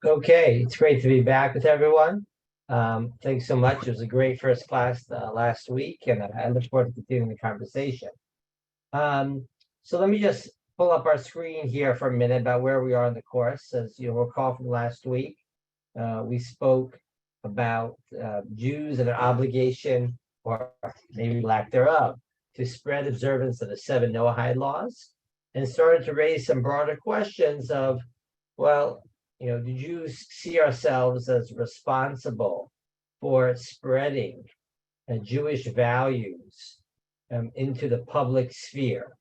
Okay, it's great to be back with everyone. Thanks so much. It was a great first class last week, and I look forward to continuing the conversation. So let me just pull up our screen here for a minute about where we are in the course. As you'll recall from last week, we spoke about Jews and their obligation, or maybe lack thereof, to spread observance of the 7 Noahide laws, and started to raise some broader questions of, well, the Jews see ourselves as responsible for spreading Jewish values into the public sphere,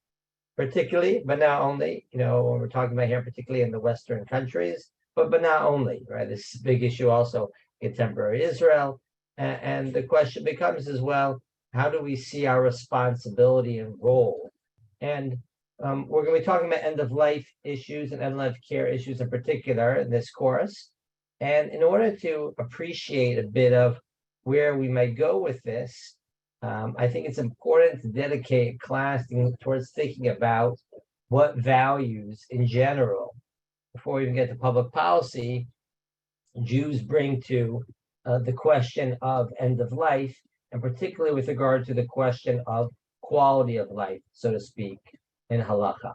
particularly, but not only, when we're talking about here, particularly in the Western countries, but not only, right? This is a big issue also in contemporary Israel. And the question becomes as well, how do we see our responsibility and role? And we're going to be talking about end-of-life issues and end-of-life care issues in particular in this course. And in order to appreciate a bit of where we might go with this, I think it's important to dedicate class towards thinking about what values in general, before we even get to public policy, Jews bring to the question of end of life, and particularly with regard to the question of quality of life, so to speak, in Halakha.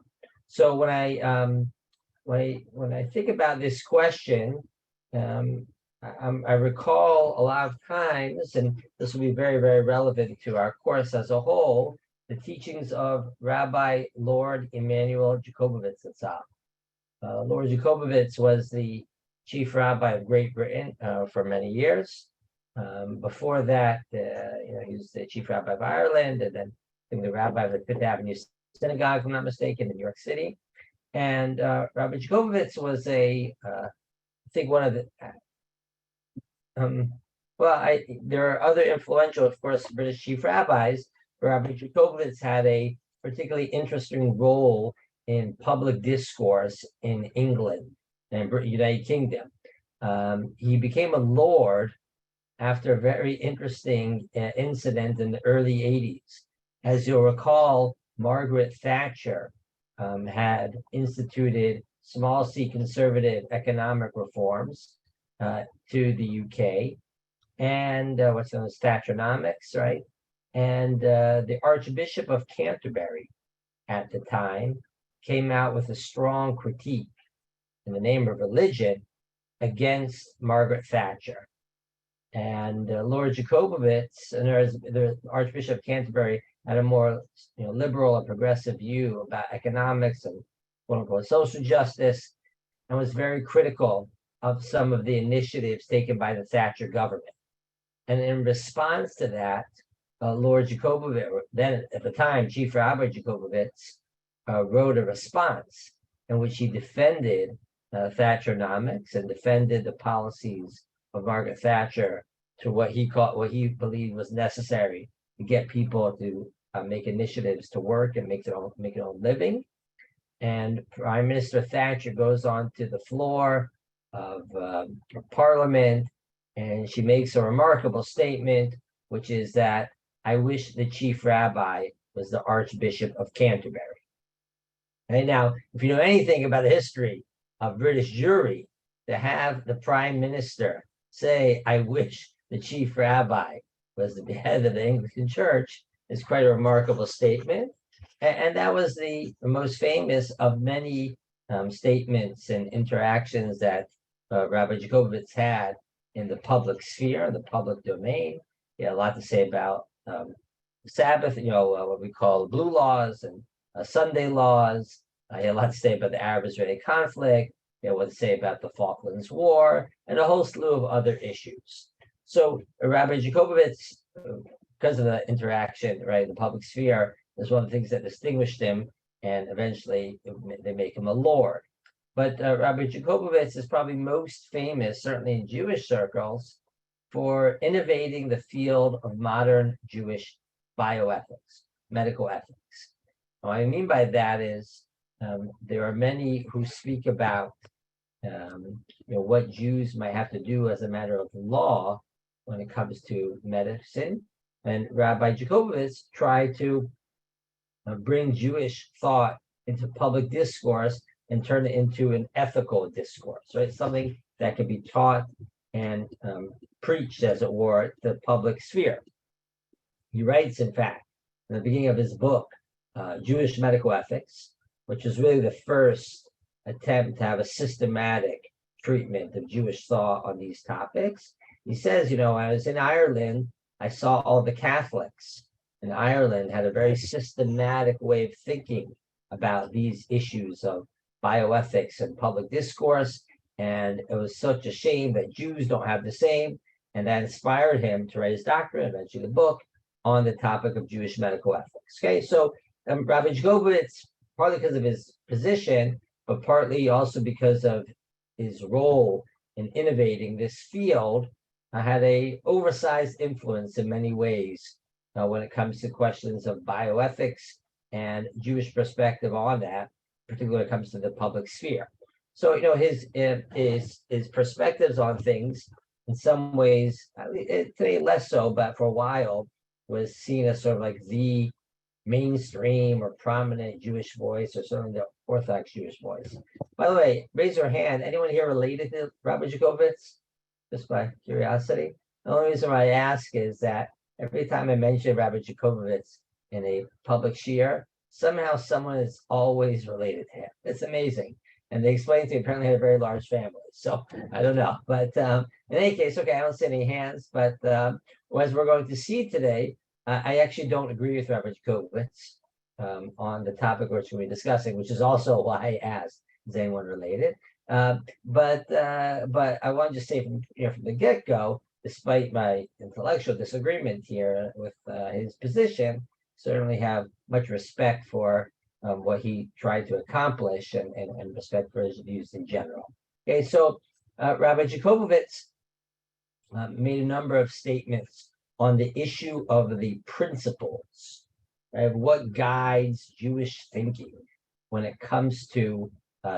So when I think about this question, I recall a lot of times, and this will be very, very relevant to our course as a whole, the teachings of Rabbi Lord Emanuel Jacobovitz Zatzal. Lord Jacobovitz was the chief rabbi of Great Britain for many years. Before that, he was the chief rabbi of Ireland, and then the rabbi of the Fifth Avenue Synagogue, if I'm not mistaken, in New York City. And Rabbi Jacobovitz was I think one of the, there are other influential, of course, British chief rabbis. Rabbi Jacobovitz had a particularly interesting role in public discourse in England and United Kingdom. He became a lord after a very interesting incident in the early 80s. As you'll recall, Margaret Thatcher had instituted small c conservative economic reforms to the UK, and what's known as Thatcheronomics, right? And the Archbishop of Canterbury at the time came out with a strong critique in the name of religion against Margaret Thatcher. And Lord Jacobovitz, and the Archbishop of Canterbury, had a more liberal and progressive view about economics and quote unquote social justice, and was very critical of some of the initiatives taken by the Thatcher government. And in response to that, Lord Jacobovitz, then at the time Chief Rabbi Jacobovitz, wrote a response in which he defended Thatcheronomics and defended the policies of Margaret Thatcher to what he believed was necessary to get people to make initiatives to work and make their own living. And Prime Minister Thatcher goes on to the floor of Parliament, and she makes a remarkable statement, which is that I wish the chief rabbi was the Archbishop of Canterbury. And now, if you know anything about the history of British Jewry, to have the Prime Minister say, I wish the chief rabbi was the head of the Anglican Church, is quite a remarkable statement. And that was the most famous of many statements and interactions that Rabbi Jacobovitz had in the public sphere, in the public domain. He had a lot to say about Sabbath, what we call blue laws and Sunday laws. He had a lot to say about the Arab-Israeli conflict. He had what to say about the Falklands War, and a whole slew of other issues. So Rabbi Jacobovitz, because of the interaction, right, in the public sphere, is one of the things that distinguished him, and eventually they make him a lord. But Rabbi Jacobovitz is probably most famous, certainly in Jewish circles, for innovating the field of modern Jewish bioethics, medical ethics. What I mean by that is there are many who speak about what Jews might have to do as a matter of law when it comes to medicine. And Rabbi Jacobovitz tried to bring Jewish thought into public discourse and turn it into an ethical discourse, right? Something that can be taught and preached, as it were, to the public sphere. He writes, in fact, in the beginning of his book, Jewish Medical Ethics, which is really the first attempt to have a systematic treatment of Jewish thought on these topics. He says, I was in Ireland, I saw all the Catholics in Ireland had a very systematic way of thinking about these issues of bioethics and public discourse. And it was such a shame that Jews don't have the same. And that inspired him to write his doctorate, eventually the book, on the topic of Jewish medical ethics. Okay, so Rabbi Jacobowitz, partly because of his position, but partly also because of his role in innovating this field, had a oversized influence in many ways when it comes to questions of bioethics and Jewish perspective on that, particularly when it comes to the public sphere. So, his perspectives on things, in some ways, today less so, but for a while, was seen as sort of like the mainstream or prominent Jewish voice, or certainly the Orthodox Jewish voice. By the way, raise your hand. Anyone here related to Rabbi Jacobowitz? Just by curiosity. The only reason why I ask is that every time I mention Rabbi Jacobowitz in a public shiur, somehow someone is always related to him. It's amazing. And they explained to me, apparently had a very large family. So I don't know. But in any case, okay, I don't see any hands. But as we're going to see today, I actually don't agree with Rabbi Jacobowitz on the topic which we're discussing, which is also why I asked, is anyone related? But I want to just say from the get-go, despite my intellectual disagreement here with his position, certainly have much respect for what he tried to accomplish and respect for his views in general. Okay, so Rabbi Jacobowitz made a number of statements on the issue of the principles, right, of what guides Jewish thinking when it comes to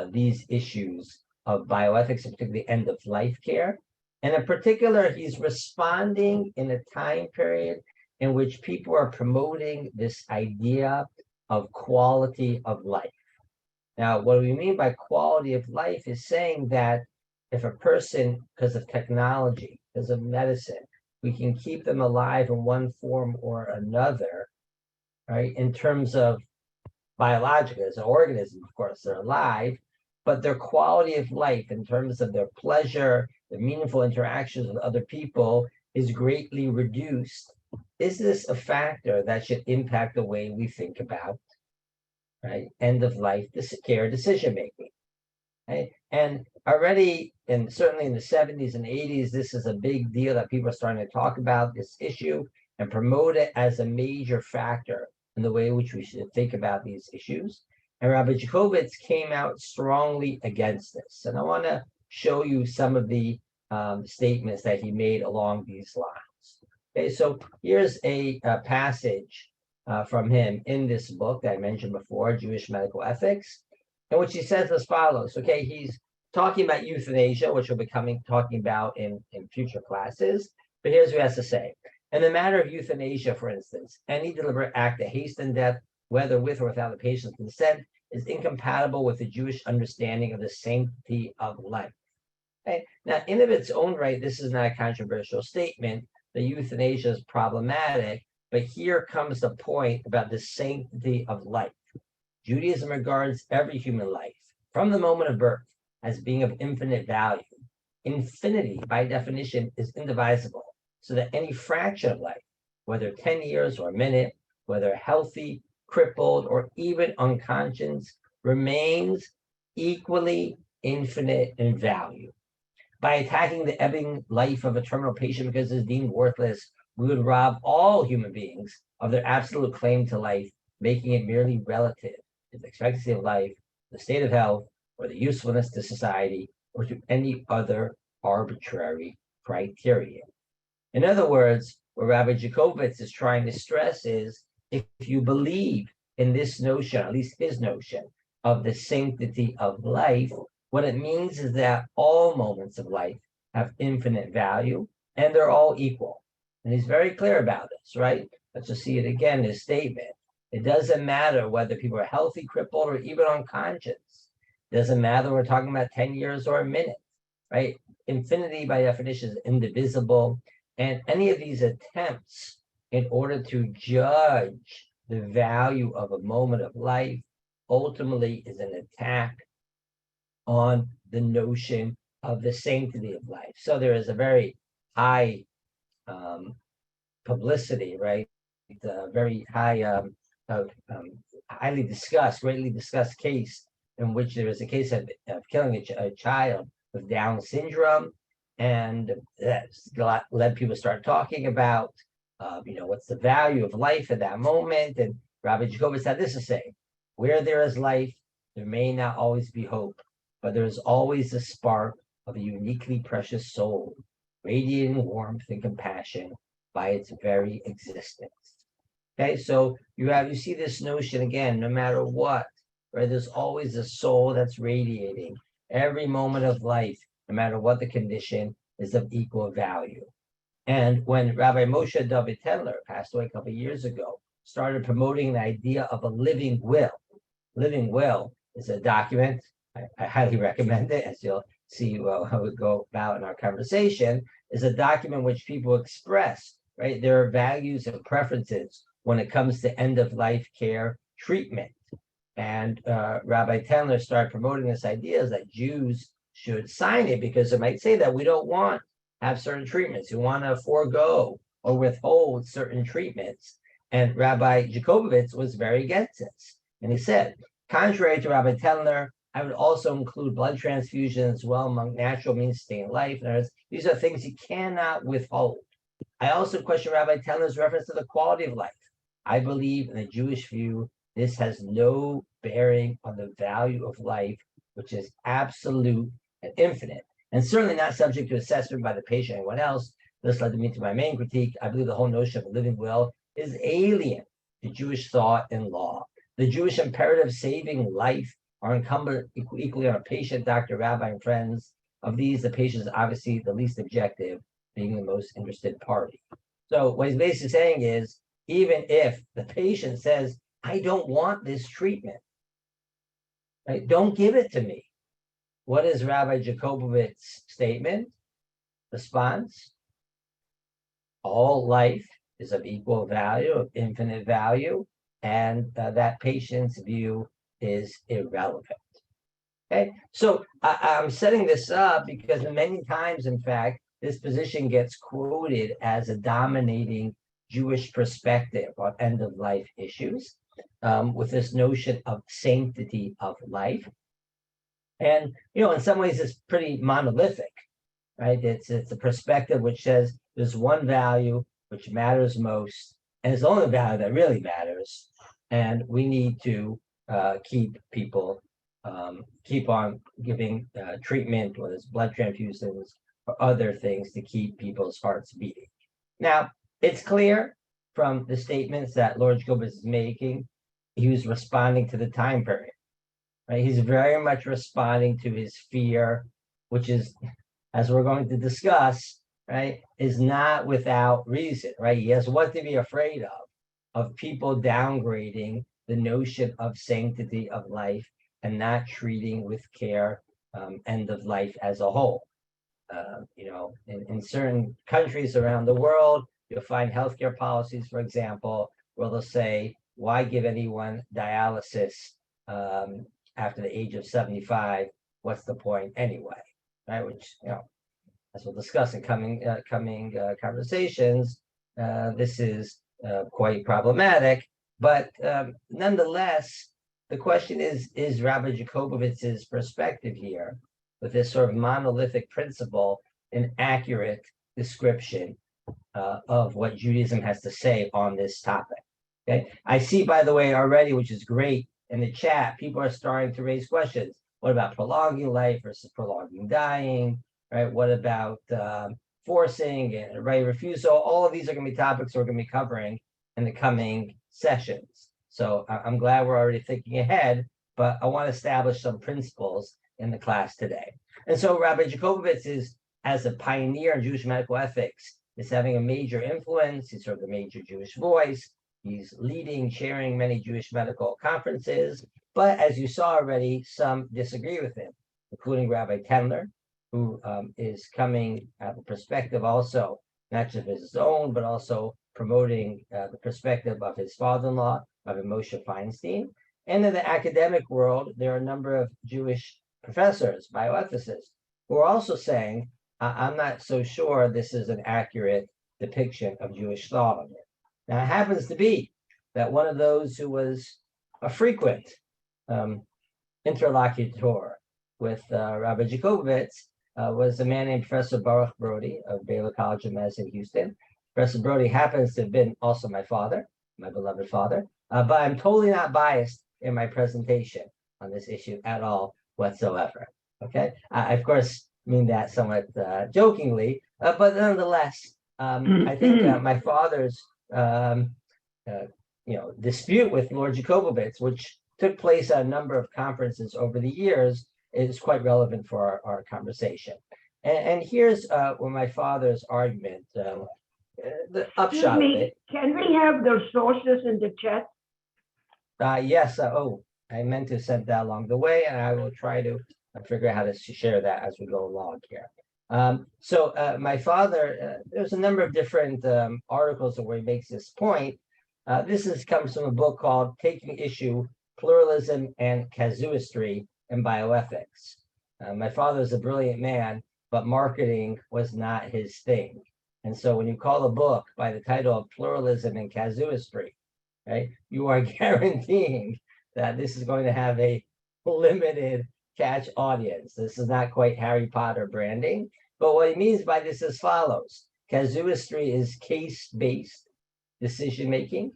these issues of bioethics, and particularly end-of-life care. And in particular, he's responding in a time period in which people are promoting this idea of quality of life. Now, what we mean by quality of life is saying that if a person, because of technology, because of medicine, we can keep them alive in one form or another, right? In terms of biological, as an organism, of course, they're alive, but their quality of life in terms of their pleasure, the meaningful interactions with other people is greatly reduced. Is this a factor that should impact the way we think about, right, end of life care decision making? Right? And already, and certainly in the 70s and 80s, this is a big deal that people are starting to talk about this issue and promote it as a major factor in the way in which we should think about these issues. And Rabbi Jacobowitz came out strongly against this. And I want to show you some of the statements that he made along these lines. Okay, so here's a passage from him in this book that I mentioned before, Jewish Medical Ethics, in which he says as follows. Okay, he's talking about euthanasia, which we'll be talking about in future classes. But here's what he has to say. In the matter of euthanasia, for instance, any deliberate act to hasten death, whether with or without the patient's consent, is incompatible with the Jewish understanding of the sanctity of life. Okay? Now, in of its own right, this is not a controversial statement. The euthanasia is problematic, but here comes the point about the sanctity of life. Judaism regards every human life, from the moment of birth, as being of infinite value. Infinity, by definition, is indivisible, so that any fraction of life, whether 10 years or a minute, whether healthy, crippled, or even unconscious, remains equally infinite in value. By attacking the ebbing life of a terminal patient because it is deemed worthless, we would rob all human beings of their absolute claim to life, making it merely relative to the expectancy of life, the state of health, or the usefulness to society, or to any other arbitrary criteria. In other words, what Rabbi Jacobowitz is trying to stress is, if you believe in this notion, at least his notion, of the sanctity of life, what it means is that all moments of life have infinite value and they're all equal. And he's very clear about this, right? Let's just see it again, his statement. It doesn't matter whether people are healthy, crippled, or even unconscious. Doesn't matter we're talking about 10 years or a minute, right? Infinity by definition is indivisible. And any of these attempts in order to judge the value of a moment of life ultimately is an attack on the notion of the sanctity of life. So there is a very high publicity, right? Very high, highly discussed, greatly discussed case in which there was a case of killing a child with Down syndrome, and that led people to start talking about, what's the value of life at that moment. And Rabbi Jacobus had this to say: "Where there is life, there may not always be hope, but there is always a spark of a uniquely precious soul, radiating warmth and compassion by its very existence." Okay, so you see this notion again, no matter what, right? There's always a soul that's radiating. Every moment of life, no matter what the condition, is of equal value. And when Rabbi Moshe David Tendler passed away a couple of years ago, started promoting the idea of a living will. Living will is a document. I highly recommend it, as you'll see how we go about in our conversation, is a document which people express, right, their values and preferences when it comes to end-of-life care treatment. And Rabbi Tendler started promoting this idea that Jews should sign it because it might say that we don't want to have certain treatments. We want to forego or withhold certain treatments. And Rabbi Jacobovitz was very against this. And he said, contrary to Rabbi Tendler, I would also include blood transfusion as well among natural means to stay in life. These are things you cannot withhold. I also question Rabbi Tendler's reference to the quality of life. I believe in the Jewish view, this has no bearing on the value of life, which is absolute and infinite, and certainly not subject to assessment by the patient or anyone else. This led me to my main critique. I believe the whole notion of a living will is alien to Jewish thought and law. The Jewish imperative saving life are incumbent equally on a patient, doctor, rabbi, and friends. Of these, the patient is obviously the least objective, being the most interested party. So what he's basically saying is, even if the patient says, I don't want this treatment, right? Don't give it to me. What is Rabbi Jacobovitz's statement? Response: all life is of equal value, of infinite value, and that patient's view is irrelevant. Okay, so I'm setting this up because many times, in fact, this position gets quoted as a dominating Jewish perspective on end-of-life issues, with this notion of sanctity of life. And, in some ways, it's pretty monolithic, right? It's a perspective which says there's one value which matters most, and it's the only value that really matters. And we need to keep on giving treatment, whether it's blood transfusions or other things, to keep people's hearts beating. Now, it's clear from the statements that Lord Jacobus is making, he was responding to the time period, right? He's very much responding to his fear, which is, as we're going to discuss, right, is not without reason, right? He has what to be afraid of people downgrading the notion of sanctity of life and not treating with care end of life as a whole. In certain countries around the world, you'll find healthcare policies, for example, where they'll say, why give anyone dialysis after the age of 75? What's the point anyway? Right? Which, as we'll discuss in coming conversations, this is quite problematic. But nonetheless, the question is Rabbi Jacobovitz's perspective here, with this sort of monolithic principle, an accurate description of what Judaism has to say on this topic? Okay, I see, by the way, already, which is great, in the chat, people are starting to raise questions. What about prolonging life versus prolonging dying? Right? What about forcing and right refusal? All of these are going to be topics we're going to be covering in the coming sessions. So I'm glad we're already thinking ahead, but I want to establish some principles in the class today. And so Rabbi Jacobovitz is, as a pioneer in Jewish medical ethics, is having a major influence. He's sort of the major Jewish voice. He's leading, chairing many Jewish medical conferences. But as you saw already, some disagree with him, including Rabbi Tendler, who is coming at the perspective also, not just of his own, but also promoting the perspective of his father-in-law, Rabbi Moshe Feinstein. And in the academic world, there are a number of Jewish professors, bioethicists, who are also saying, I'm not so sure this is an accurate depiction of Jewish thought on it. Now, it happens to be that one of those who was a frequent interlocutor with Rabbi Jacobovitz was a man named Professor Baruch Brody of Baylor College of Medicine, Houston. Professor Brody happens to have been also my father, my beloved father, but I'm totally not biased in my presentation on this issue at all whatsoever. Okay, I of course mean that somewhat jokingly, but nonetheless, I think my father's dispute with Lord Jacobovitz, which took place at a number of conferences over the years, is quite relevant for our conversation. And here's where my father's argument, the upshot of it. Can we have the sources in the chat? Yes. I meant to send that along the way, and I will try to figure out how to share that as we go along here. So my father, there's a number of different articles where he makes this point. This comes from a book called Taking Issue, Pluralism and Casuistry in Bioethics. My father is a brilliant man, but marketing was not his thing. And so when you call a book by the title of Pluralism and Casuistry, right, you are guaranteeing that this is going to have a limited catch audience. This is not quite Harry Potter branding, but what he means by this is as follows. Casuistry is case-based decision-making,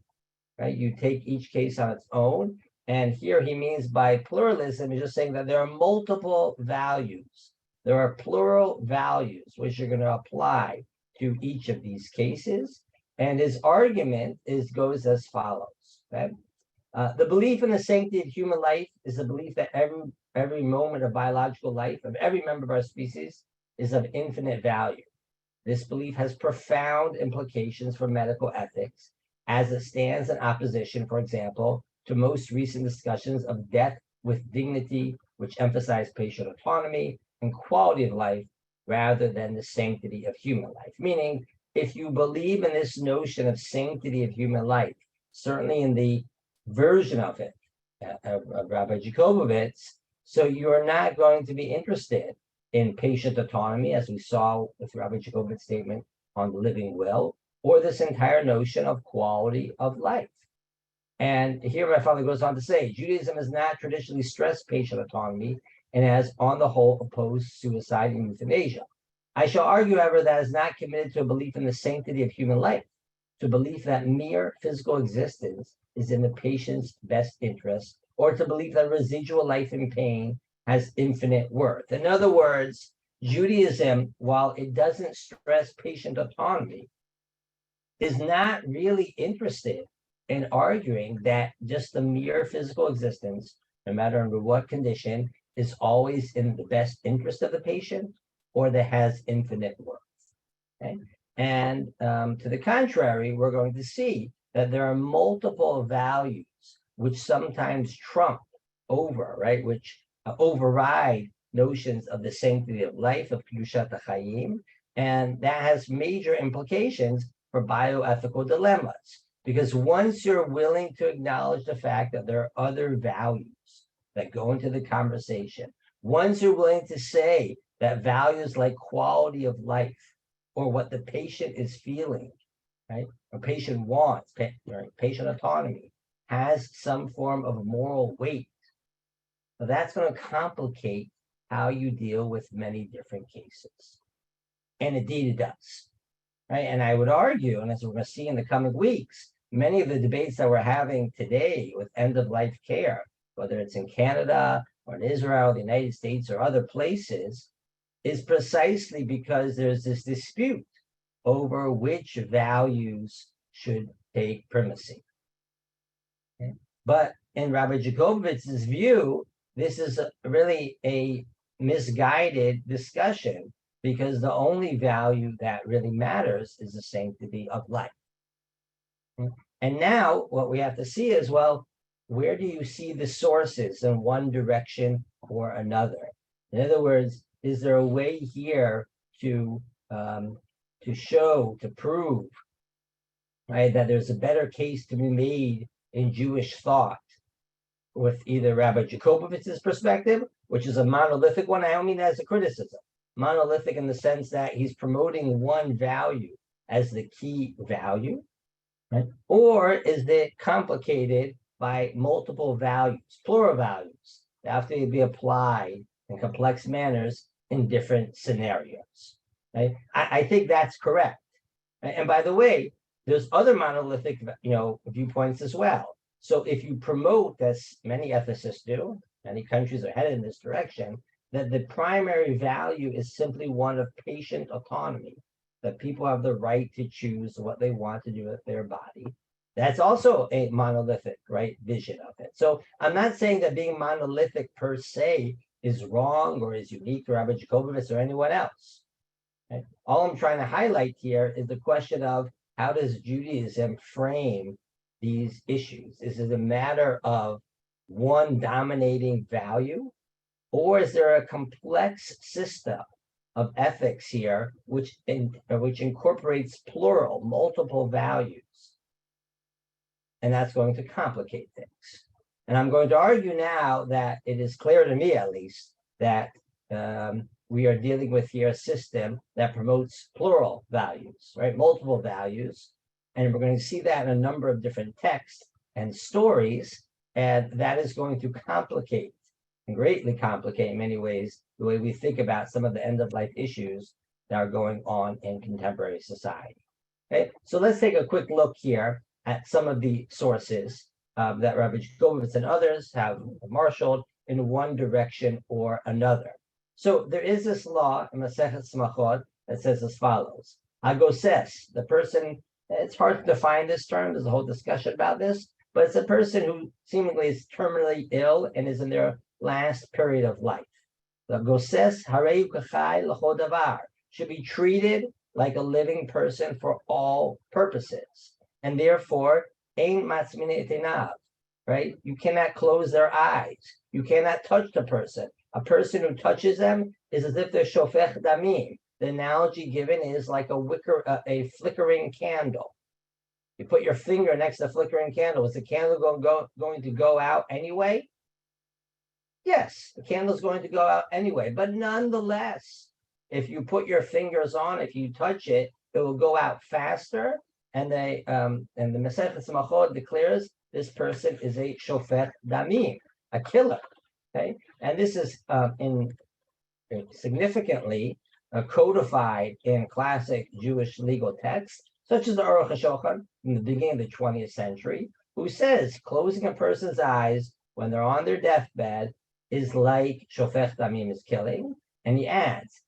right? You take each case on its own. And here he means by pluralism, he's just saying that there are multiple values. There are plural values which you're going to apply to each of these cases. And his argument goes as follows. Okay? The belief in the sanctity of human life is the belief that every moment of biological life of every member of our species is of infinite value. This belief has profound implications for medical ethics as it stands in opposition, for example, to most recent discussions of death with dignity, which emphasize patient autonomy and quality of life rather than the sanctity of human life. Meaning, if you believe in this notion of sanctity of human life, certainly in the version of it of Rabbi Jacobovitz, so you are not going to be interested in patient autonomy, as we saw with Rabbi Jacobitz's statement on the living will, or this entire notion of quality of life. And here my father goes on to say, Judaism has not traditionally stressed patient autonomy and has, on the whole, opposed suicide and euthanasia. I shall argue, however, that is not committed to a belief in the sanctity of human life, to a belief that mere physical existence is in the patient's best interest, or to believe that residual life in pain has infinite worth. In other words, Judaism, while it doesn't stress patient autonomy, is not really interested in arguing that just the mere physical existence, no matter under what condition, is always in the best interest of the patient or that has infinite worth. Okay? And to the contrary, we're going to see that there are multiple values which sometimes trump over, right, which override notions of the sanctity of life, of Kedushat HaChaim, and that has major implications for bioethical dilemmas. Because once you're willing to acknowledge the fact that there are other values that go into the conversation, once you're willing to say that values like quality of life or what the patient is feeling, right, or patient wants, patient autonomy, has some form of moral weight, so that's going to complicate how you deal with many different cases. And indeed it does. Right? And I would argue, and as we're going to see in the coming weeks, many of the debates that we're having today with end-of-life care, whether it's in Canada or in Israel, the United States, or other places, is precisely because there's this dispute over which values should take primacy. Okay? But in Rabbi Jacobovitz's view, this is really a misguided discussion, because the only value that really matters is the sanctity of life. And now what we have to see is, well, where do you see the sources in one direction or another? In other words, is there a way here to show, to prove, right, that there's a better case to be made in Jewish thought with either Rabbi Jacobovitz's perspective, which is a monolithic one? I don't mean that as a criticism. Monolithic in the sense that he's promoting one value as the key value, right? Or is it complicated by multiple values, plural values, that have to be applied in complex manners in different scenarios, right? I think that's correct. And by the way, there's other monolithic, viewpoints as well. So if you promote, as many ethicists do, many countries are headed in this direction, that the primary value is simply one of patient autonomy, that people have the right to choose what they want to do with their body. That's also a monolithic, right, vision of it. So I'm not saying that being monolithic per se is wrong or is unique to Rabbi Jacobovitz or anyone else. Right? All I'm trying to highlight here is the question of how does Judaism frame these issues? Is it a matter of one dominating value, or is there a complex system of ethics here which incorporates plural, multiple values? And that's going to complicate things. And I'm going to argue now that it is clear to me, at least, that we are dealing with here a system that promotes plural values, right? Multiple values. And we're going to see that in a number of different texts and stories. And that is going to complicate and greatly complicate in many ways the way we think about some of the end-of-life issues that are going on in contemporary society. Okay, so let's take a quick look here at some of the sources that Rabbi Jacobovitz and others have marshaled in one direction or another. So there is this law in Masechet Smachot that says as follows: Agoses, the person, it's hard to define this term, there's a whole discussion about this, but it's a person who seemingly is terminally ill and is in their last period of life. The Agoses harei kachai l'chol davar, should be treated like a living person for all purposes. And therefore, ein matzmine etenav, right? You cannot close their eyes. You cannot touch the person. A person who touches them is as if they're shofech damim. The analogy given is like a flickering candle. You put your finger next to the flickering candle. Is the candle going to go out anyway? Yes, the candle's going to go out anyway. But nonetheless, if you put your fingers on, if you touch it, it will go out faster. And the Masechet Smachot declares this person is a shofet damim, a killer. Okay, and this is significantly codified in classic Jewish legal texts, such as the Aruch HaShulchan in the beginning of the 20th century, who says closing a person's eyes when they're on their deathbed is like shofech damim, is killing. And he adds,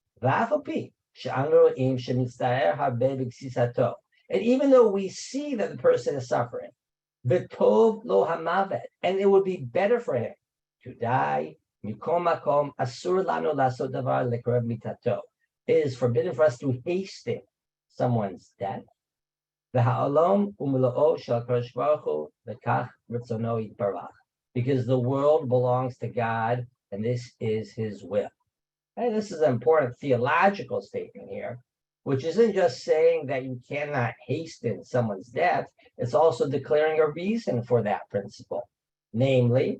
and even though we see that the person is suffering, v'tov lo hamavet, and it would be better for him to die. Mikom makom asur lanu lasot davar lekrov mitato. It is forbidden for us to hasten someone's death. V'ha'olam umloo shel HaKadosh Baruch Hu v'kach ritzono yitbarach, because the world belongs to God and this is His will. And this is an important theological statement here, which isn't just saying that you cannot hasten someone's death. It's also declaring a reason for that principle, namely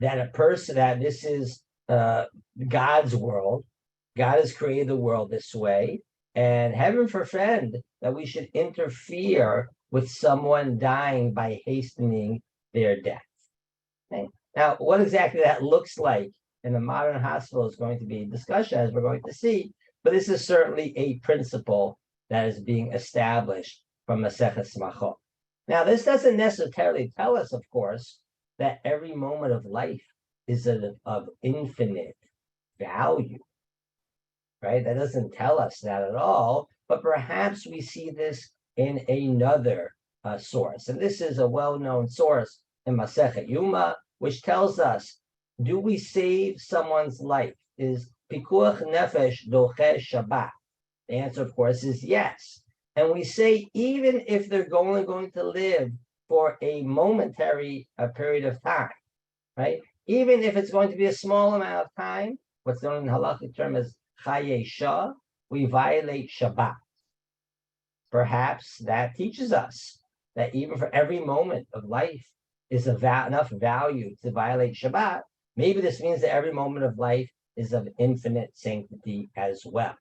that that this is God's world. God has created the world this way, and heaven forfend that we should interfere with someone dying by hastening their death. Okay? Now, what exactly that looks like in the modern hospital is going to be discussion, as we're going to see, but this is certainly a principle that is being established from Masechet Smachot. Now, this doesn't necessarily tell us, of course, that every moment of life is of infinite value, right? That doesn't tell us that at all, but perhaps we see this in another source. And this is a well-known source in Masechet Yuma, which tells us, do we save someone's life? Is pikuach nefesh doche Shabbat? The answer, of course, is yes. And we say, even if they're only going to live for a momentary period of time, right? Even if it's going to be a small amount of time, what's known in halakhic term as chaye shah, we violate Shabbat. Perhaps that teaches us that even for every moment of life is enough value to violate Shabbat. Maybe this means that every moment of life is of infinite sanctity as well.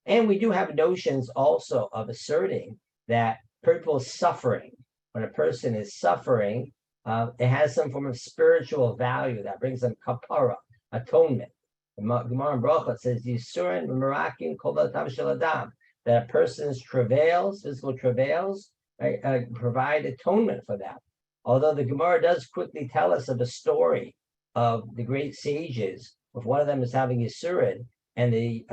And we do have notions also of asserting that people's suffering, when a person is suffering, it has some form of spiritual value that brings them kapara, atonement. The Gemara in Brachot says, Yisurin Merakin Kol Shel Adam, that a person's travails, physical travails, right, provide atonement for them. Although the Gemara does quickly tell us of the story of the great sages, if one of them is having Yisurin, and the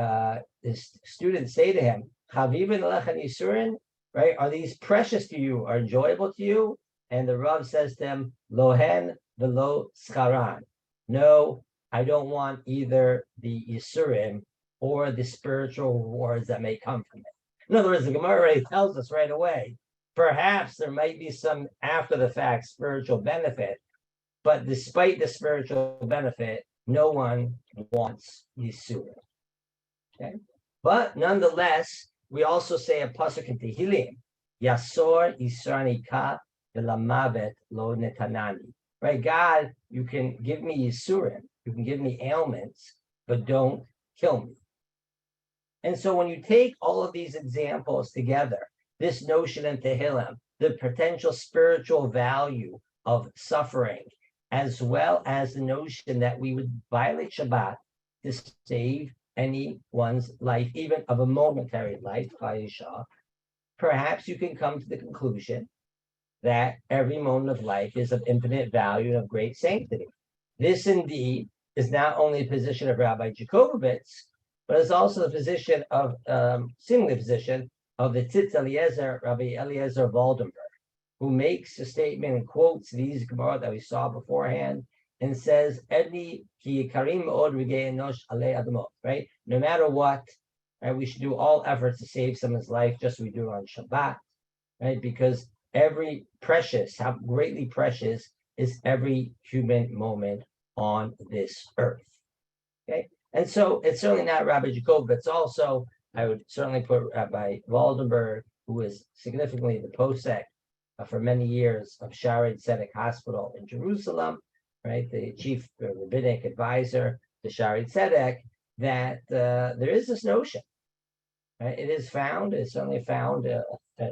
students say to him, Chavivin Alechan Yisurin, right? Are these precious to you, are enjoyable to you? And the Rav says to them, Lohen velo skaran. No, I don't want either the Yisurim or the spiritual rewards that may come from it. In other words, the Gemara already tells us right away, perhaps there might be some after the fact spiritual benefit, but despite the spiritual benefit, no one wants Yisurim. Okay? But nonetheless, we also say a pasuk in Tehillim, Yasor Yisrani Ka V'lamavet Lo Netanani. Right, God, you can give me Yisurim, you can give me ailments, but don't kill me. And so when you take all of these examples together, this notion in Tehillim, the potential spiritual value of suffering, as well as the notion that we would violate Shabbat to save anyone's life, even of a momentary life, perhaps you can come to the conclusion that every moment of life is of infinite value and of great sanctity. This indeed is not only a position of Rabbi Jacobovitz, but it's also the position of, seemingly the position of the Tzitz Eliezer, Rabbi Eliezer Waldenberg, who makes a statement and quotes these Gemara that we saw beforehand and says, Edni ki karim od enosh ale adamot, right? No matter what, right, we should do all efforts to save someone's life, just as we do on Shabbat, right? Because every precious, how greatly precious is every human moment on this earth, okay? And so it's certainly not Rabbi Jacob, but it's also, I would certainly put Rabbi Waldenberg, who is significantly the posek for many years of Shaarei Tzedek Hospital in Jerusalem, right? The chief rabbinic advisor to Shaarei Tzedek, that there is this notion, right? It is found, it's certainly found a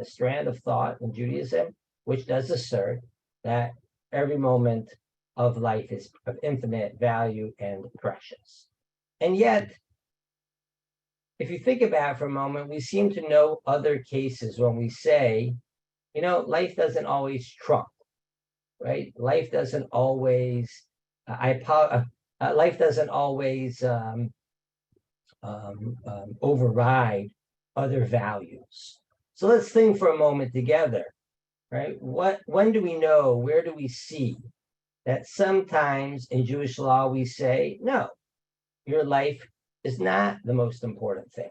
strand of thought in Judaism, which does assert that every moment of life is of infinite value and precious. And yet, if you think about it for a moment, we seem to know other cases when we say, you know, life doesn't always trump, right? Life doesn't always, life doesn't always override other values. So let's think for a moment together, right? When do we know, where do we see that sometimes in Jewish law we say, no, your life is not the most important thing.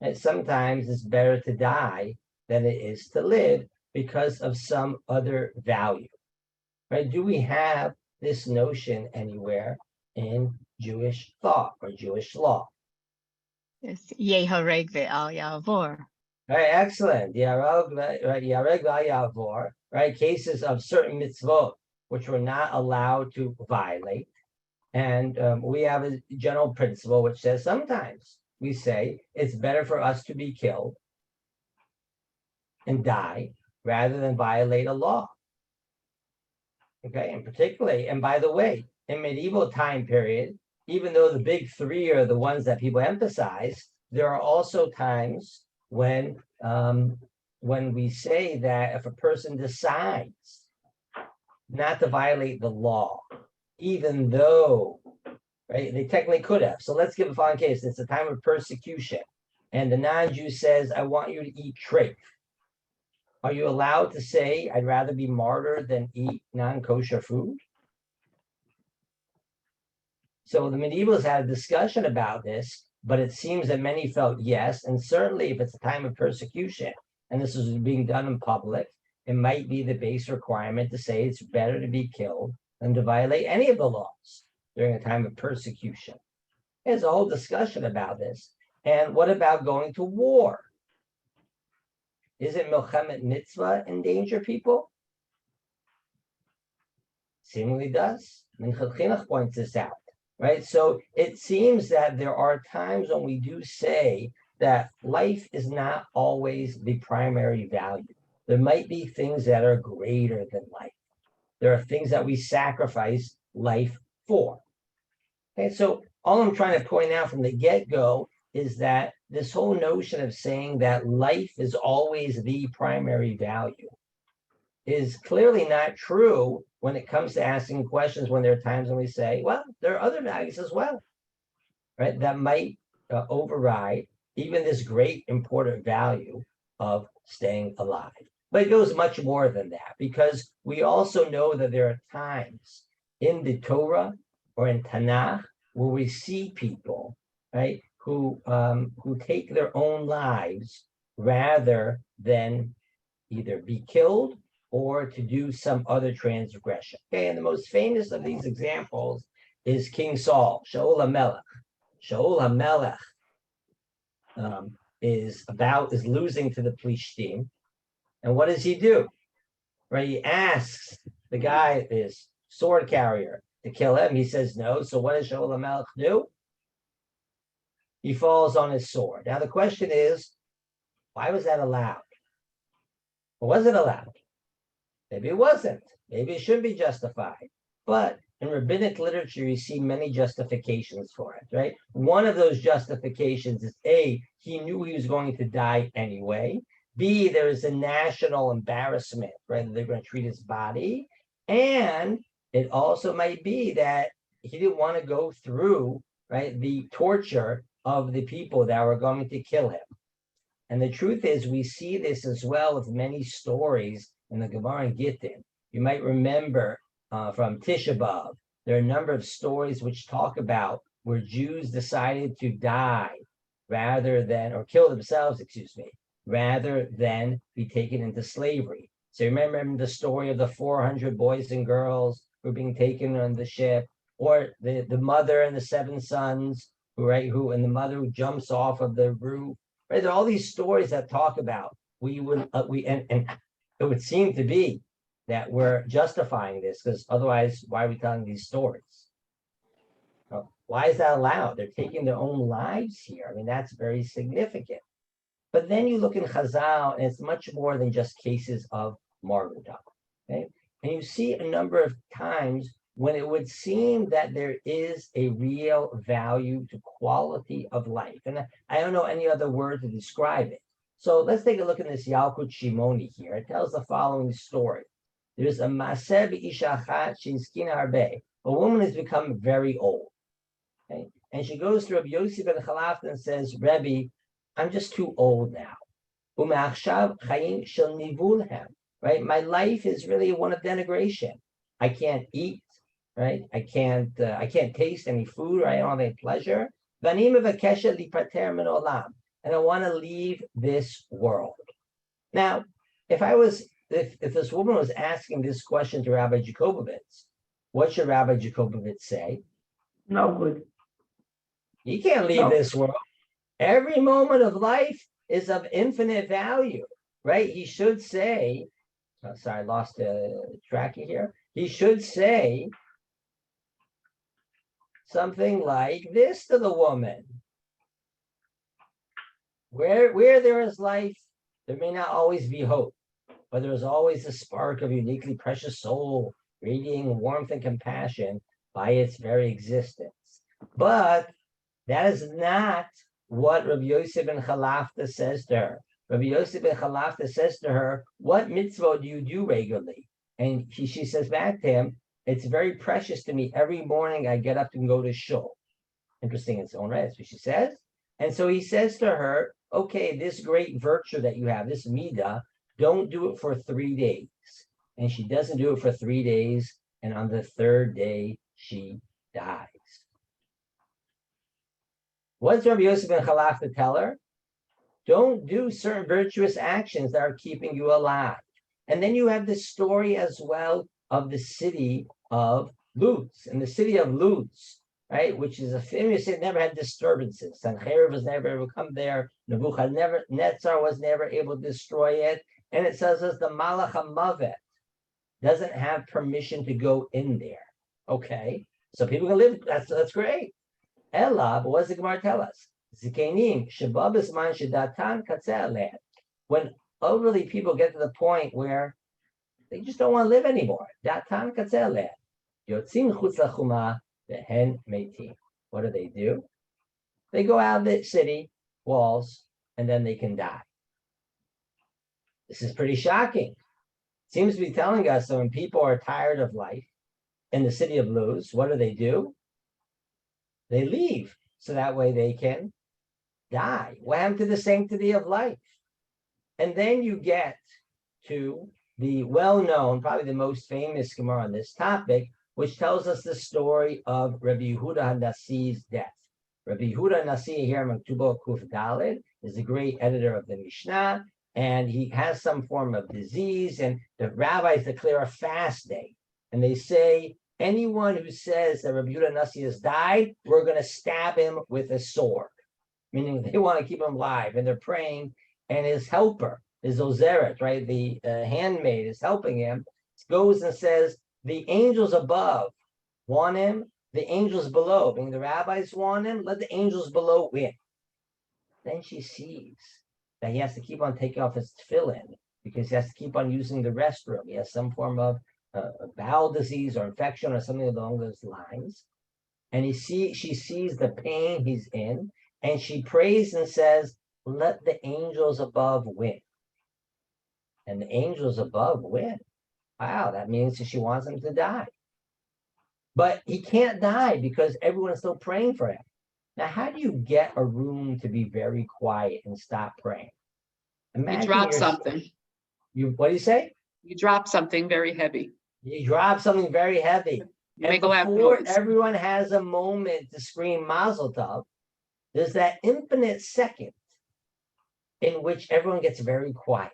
And sometimes it's better to die than it is to live because of some other value, right? Do we have this notion anywhere in Jewish thought or Jewish law? Yes, Yehareg ve'al yavor. Right, excellent. Yareg ve'al yavor, right? Cases of certain mitzvot which we're not allowed to violate. And we have a general principle which says sometimes we say it's better for us to be killed and die rather than violate a law. Okay, and particularly, and by the way, in medieval time period, even though the big three are the ones that people emphasize, there are also times when we say that if a person decides not to violate the law, even though, right, they technically could have. So let's give a fine case. It's a time of persecution, and the non-Jew says, I want you to eat treif. Are you allowed to say, I'd rather be martyred than eat non-kosher food? So the medievals had a discussion about this, but it seems that many felt yes, and certainly if it's a time of persecution, and this is being done in public, it might be the base requirement to say it's better to be killed than to violate any of the laws during a time of persecution. There's a whole discussion about this. And what about going to war? Isn't Milchemet Mitzvah endanger people? Seemingly does. Minchas Chinuch points this out, right? So it seems that there are times when we do say that life is not always the primary value. There might be things that are greater than life. There are things that we sacrifice life for. Okay, so all I'm trying to point out from the get-go is that this whole notion of saying that life is always the primary value is clearly not true when it comes to asking questions when there are times when we say, well, there are other values as well, right? That might override even this great important value of staying alive. But it goes much more than that, because we also know that there are times in the Torah or in Tanakh where we see people, right, who take their own lives rather than either be killed or to do some other transgression. Okay, and the most famous of these examples is King Saul, Shaul HaMelech. Shaul HaMelech is losing to the Plishtim. And what does he do? Right, he asks the guy, his sword carrier, to kill him. He says no. So what does Shaul HaMelech do? He falls on his sword. Now the question is, why was that allowed? Or was it allowed? Maybe it wasn't. Maybe it should be justified. But in rabbinic literature, you see many justifications for it, right? One of those justifications is A, he knew he was going to die anyway. B, there is a national embarrassment, right? They're going to treat his body. And it also might be that he didn't want to go through, right, the torture of the people that were going to kill him. And the truth is, we see this as well with many stories in the Gemara and Gittin. You might remember from Tisha B'Av, there are a number of stories which talk about where Jews decided to die rather than, or kill themselves, rather than be taken into slavery. So you remember the story of the 400 boys and girls who were being taken on the ship, or the mother and the 7 sons, and the mother who jumps off of the roof. Right, there are all these stories that talk about and it would seem to be that we're justifying this, because otherwise, why are we telling these stories? Why is that allowed? They're taking their own lives here. I mean, that's very significant. But then you look in Chazal, and it's much more than just cases of martyrdom. Okay? And you see a number of times when it would seem that there is a real value to quality of life. And I don't know any other word to describe it. So let's take a look at this Yalkut Shimoni here. It tells the following story. There's a Maser B'isha Achat Shinskina Harbe. A woman has become very old. Okay? And she goes to Rabbi Yossi ben Halakha and says, Rabbi, I'm just too old now. Right? My life is really one of denigration. I can't eat, right? I can't taste any food, or I don't have any pleasure. And I want to leave this world. Now, if this woman was asking this question to Rabbi Jacobovitz, what should Rabbi Jacobovitz say? No good. You can't leave this world. Every moment of life is of infinite value, right? He should say, sorry, I lost the tracking here. He should say something like this to the woman. Where there is life, there may not always be hope, but there is always a spark of uniquely precious soul, radiating warmth and compassion by its very existence. But that is not what Rabbi Yosef ben Halakha says to her. Rabbi Yosef ben Halakha says to her, what mitzvah do you do regularly? And she says back to him, it's very precious to me. Every morning I get up and go to shul. Interesting in its own right, that's what she says. And so he says to her, okay, this great virtue that you have, this midah, don't do it for 3 days. And she doesn't do it for 3 days. And on the 3rd day, she dies. What does Rabbi Yosef ben Halakha tell her? Don't do certain virtuous actions that are keeping you alive. And then you have this story as well of the city of Luz. And the city of Luz, right, which is a famous city, never had disturbances. Sancherib was never able to come there. Nebuchadnezzar was never able to destroy it. And it says us the Malach HaMavet doesn't have permission to go in there. Okay, so people can live. That's great. Ella, but what does the Gemara tell us? Zikenim shababis man shedatan katzeh. When elderly people get to the point where they just don't want to live anymore, datan katzeh yotzim chutz lachuma vehen meitim. What do? They go out of the city walls and then they can die. This is pretty shocking. Seems to be telling us that when people are tired of life in the city of Luz, what do? They leave so that way they can die. What happened to the sanctity of life? And then you get to the well-known, probably the most famous Gemara on this topic, which tells us the story of Rabbi Yehuda HaNasi's death. Rabbi Yehuda HaNasi here, Maktubo Kuf Daled, is the great editor of the Mishnah, and he has some form of disease, and the rabbis declare a fast day. And they say, anyone who says that Rabbi Yehuda HaNasi has died, we're going to stab him with a sword. Meaning they want to keep him alive, and they're praying, and his helper, his Ozeret, right, the handmaid is helping him, goes and says, the angels above want him, the angels below, meaning the rabbis want him, let the angels below win. Then she sees that he has to keep on taking off his tefillin because he has to keep on using the restroom. He has some form of bowel disease or infection or something along those lines. And she sees the pain he's in, and she prays and says, let the angels above win. And the angels above win. Wow, that means that she wants him to die. But he can't die because everyone is still praying for him. Now, how do you get a room to be very quiet and stop praying? You drop something. What do you say? You drop something very heavy. You drop something very heavy. You And make a loud before noise. everyone has a moment to scream Mazel Tov, there's that infinite second in which everyone gets very quiet.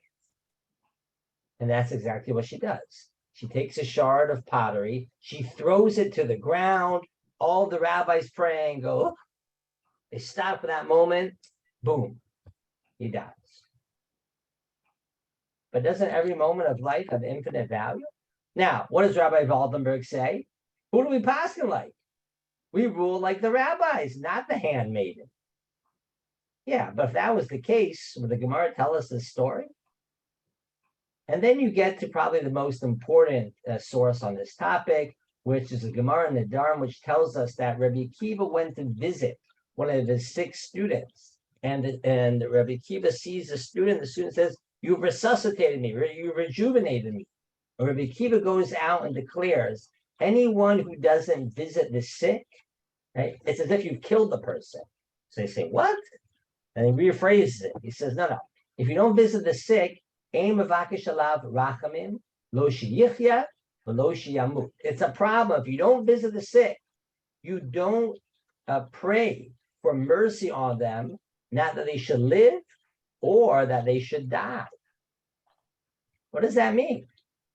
And that's exactly what she does. She takes a shard of pottery, she throws it to the ground, all the rabbis pray and go, they stop for that moment, boom, he dies. But doesn't every moment of life have infinite value? Now, what does Rabbi Waldenberg say? Who do we pass in like? We rule like the rabbis, not the handmaiden. Yeah, but if that was the case, would the Gemara tell us this story? And then you get to probably the most important source on this topic, which is the Gemara in the Dharm, which tells us that Rabbi Akiva went to visit one of his 6 students. And Rabbi Akiva sees the student says, you've resuscitated me, you rejuvenated me. And Rabbi Akiva goes out and declares, anyone who doesn't visit the sick, right, it's as if you've killed the person. So they say, what? And he rephrases it. He says, no. If you don't visit the sick, it's a problem. If you don't visit the sick, you don't pray for mercy on them, not that they should live or that they should die. What does that mean?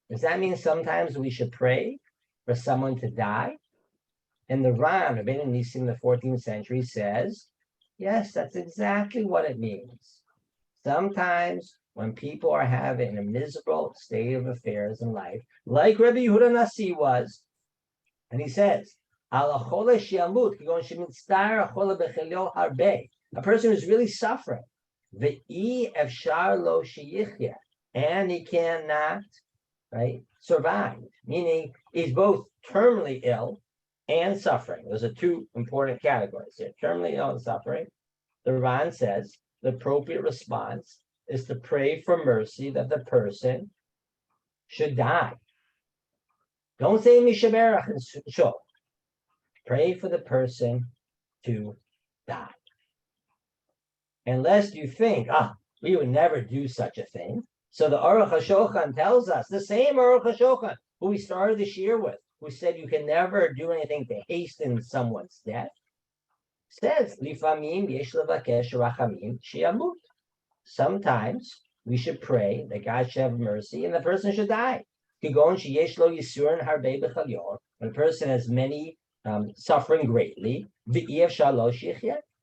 Does that mean sometimes we should pray for someone to die? And the Ran, Rabbi Nissim in the 14th century says, yes, that's exactly what it means. Sometimes when people are having a miserable state of affairs in life, like Rabbi Yehuda Nasi was, and he says, a person who's really suffering, and he cannot, right, survive, meaning he's both terminally ill and suffering. Those are 2 important categories here, terminally ill and suffering. The Ran says the appropriate response is to pray for mercy that the person should die. Don't say Mishaberach and Shul. Pray for the person to die. Unless you think, we would never do such a thing. So the Aruch HaShulchan tells us, the same Aruch HaShulchan who we started this year with, who said you can never do anything to hasten someone's death, says, Lifamim yesh levakesh rachamim she'amut. Sometimes we should pray that God should have mercy and the person should die. When a person has many suffering greatly,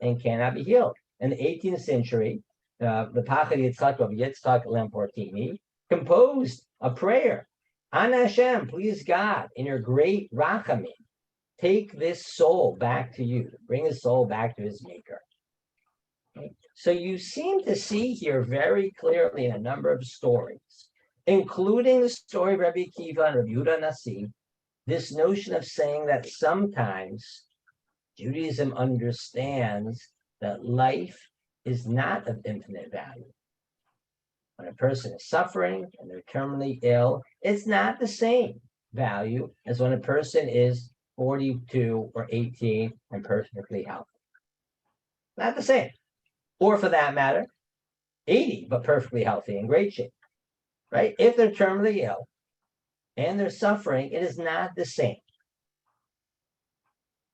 and cannot be healed. In the 18th century, the Pachad Yitzchak of Yitzchak Lamportini composed a prayer. An Hashem, please God, in your great rachamim, take this soul back to you. Bring his soul back to his maker. Okay? So you seem to see here very clearly in a number of stories, including the story of Rabbi Akiva and Rabbi Yehuda Nasi, this notion of saying that sometimes Judaism understands that life is not of infinite value. When a person is suffering and they're terminally ill, it's not the same value as when a person is 42 or 18 and perfectly healthy. Not the same. Or for that matter, 80, but perfectly healthy and great shape, right? If they're terminally ill and they're suffering, it is not the same.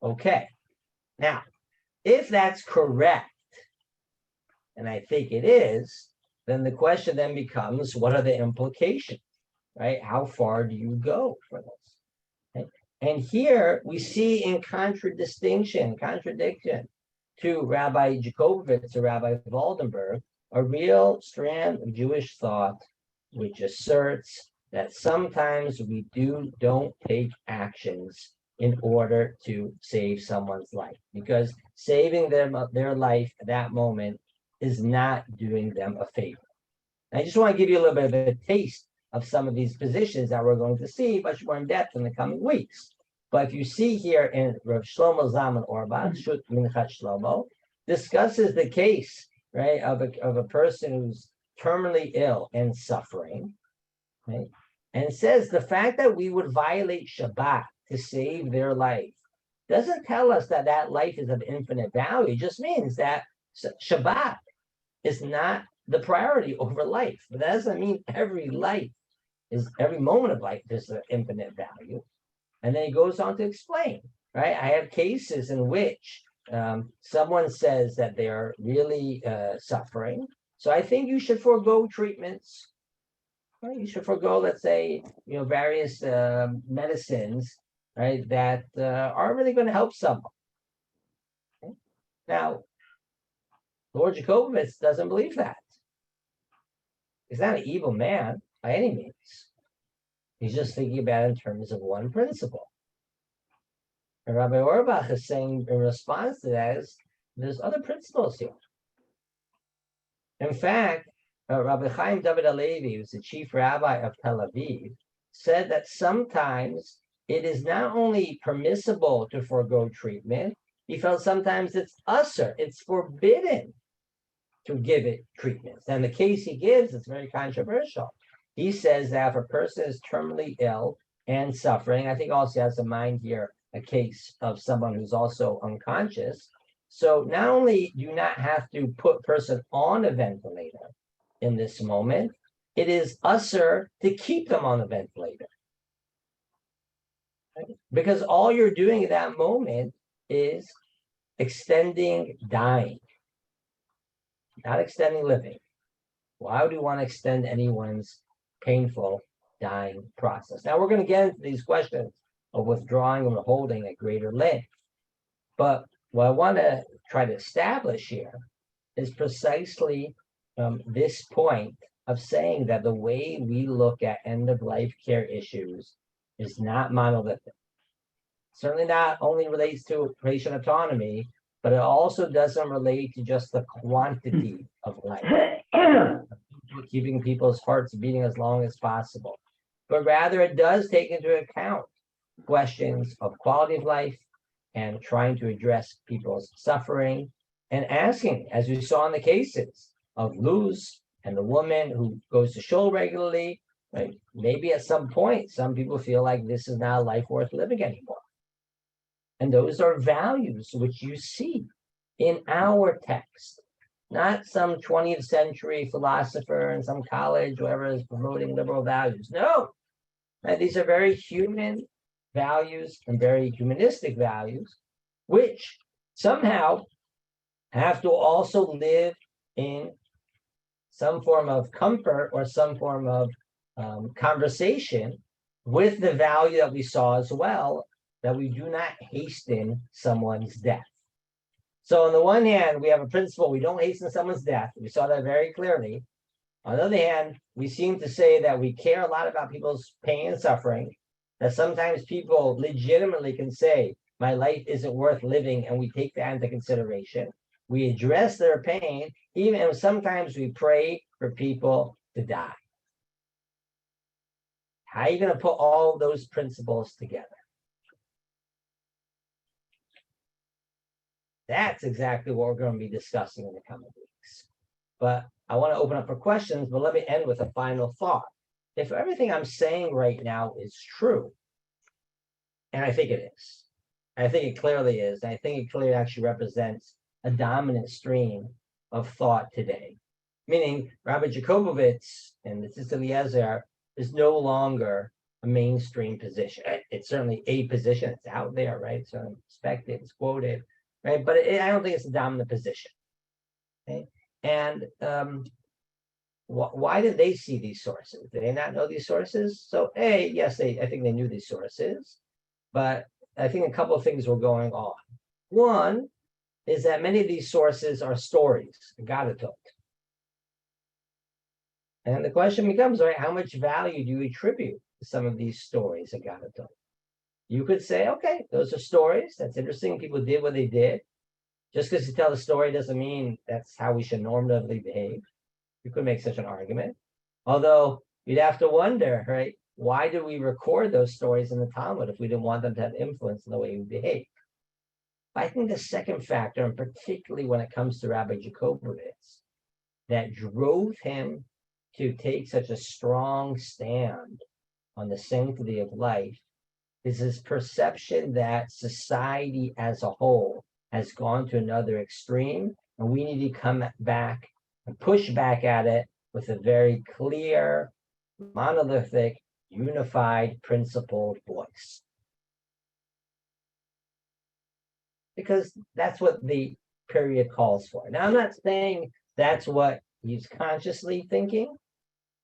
Okay. Now, if that's correct, and I think it is, then the question then becomes, what are the implications, right? How far do you go for this? Okay? And here we see in contradiction to Rabbi Jacobovitz or Rabbi Waldenberg, a real strand of Jewish thought which asserts that sometimes we don't take actions in order to save someone's life, because saving their life at that moment is not doing them a favor. And I just want to give you a little bit of a taste of some of these positions that we're going to see much more in depth in the coming weeks. But if you see here in Rav Shlomo Zalman Auerbach, Shut Minchat Shlomo, discusses the case, right, of a person who's terminally ill and suffering, right, and says the fact that we would violate Shabbat to save their life doesn't tell us that that life is of infinite value. It just means that Shabbat is not the priority over life. But that doesn't mean every moment of life is of infinite value. And then he goes on to explain, right? I have cases in which someone says that they are really suffering. So I think you should forego treatments. Right? You should forego, let's say, various medicines, right, that aren't really going to help someone. Okay? Now, Lord Jacobovitz doesn't believe that. He's not an evil man by any means. He's just thinking about it in terms of one principle. And Rabbi Auerbach is saying in response to that is there's other principles here. In fact, Rabbi Chaim David Halevi, who's the chief rabbi of Tel Aviv, said that sometimes it is not only permissible to forego treatment, he felt sometimes it's usher, it's forbidden to give it treatments. And the case he gives is very controversial. He says that if a person is terminally ill and suffering, I think also has in mind here a case of someone who's also unconscious. So not only do you not have to put person on a ventilator in this moment, it is usher to keep them on the ventilator. Right? Because all you're doing at that moment is extending dying, not extending living. Why would you want to extend anyone's painful dying process? Now we're going to get into these questions of withdrawing and withholding at greater length. But what I want to try to establish here is precisely this point of saying that the way we look at end-of-life care issues is not monolithic. Certainly not only relates to patient autonomy, but it also doesn't relate to just the quantity of life, keeping people's hearts beating as long as possible, but rather it does take into account questions of quality of life and trying to address people's suffering and asking, as we saw in the cases of Luz and the woman who goes to shul regularly, right? Maybe at some point, some people feel like this is not a life worth living anymore. And those are values which you see in our text, not some 20th century philosopher in some college, whoever is promoting liberal values. No, right? These are very human values and very humanistic values, which somehow have to also live in some form of comfort or some form of conversation with the value that we saw as well, that we do not hasten someone's death. So on the one hand, we have a principle, we don't hasten someone's death. We saw that very clearly. On the other hand, we seem to say that we care a lot about people's pain and suffering, that sometimes people legitimately can say, my life isn't worth living, and we take that into consideration. We address their pain, even and sometimes we pray for people to die. How are you going to put all those principles together? That's exactly what we're going to be discussing in the coming weeks. But I want to open up for questions, but let me end with a final thought. If everything I'm saying right now is true, and I think it is, I think it clearly is, I think it clearly actually represents a dominant stream of thought today. Meaning Rabbi Jacobovitz and the Tzitz Eliezer is no longer a mainstream position. It's certainly a position, it's out there, right? It's respected, it's quoted, right? But I don't think it's a dominant position. Okay? And why did they see these sources? Did they not know these sources? So yes, I think they knew these sources, but I think a couple of things were going on. One is that many of these sources are stories, Agadotot. And the question becomes, right, how much value do you attribute to some of these stories, Agadotot? You could say, okay, those are stories. That's interesting. People did what they did. Just because you tell the story doesn't mean that's how we should normatively behave. You could make such an argument. Although you'd have to wonder, right, why do we record those stories in the Talmud if we didn't want them to have influence in the way we behave? I think the second factor, and particularly when it comes to Rabbi Jacobovitz, that drove him to take such a strong stand on the sanctity of life is his perception that society as a whole has gone to another extreme, and we need to come back and push back at it with a very clear, monolithic, unified, principled voice. Because that's what the period calls for. Now, I'm not saying that's what he's consciously thinking,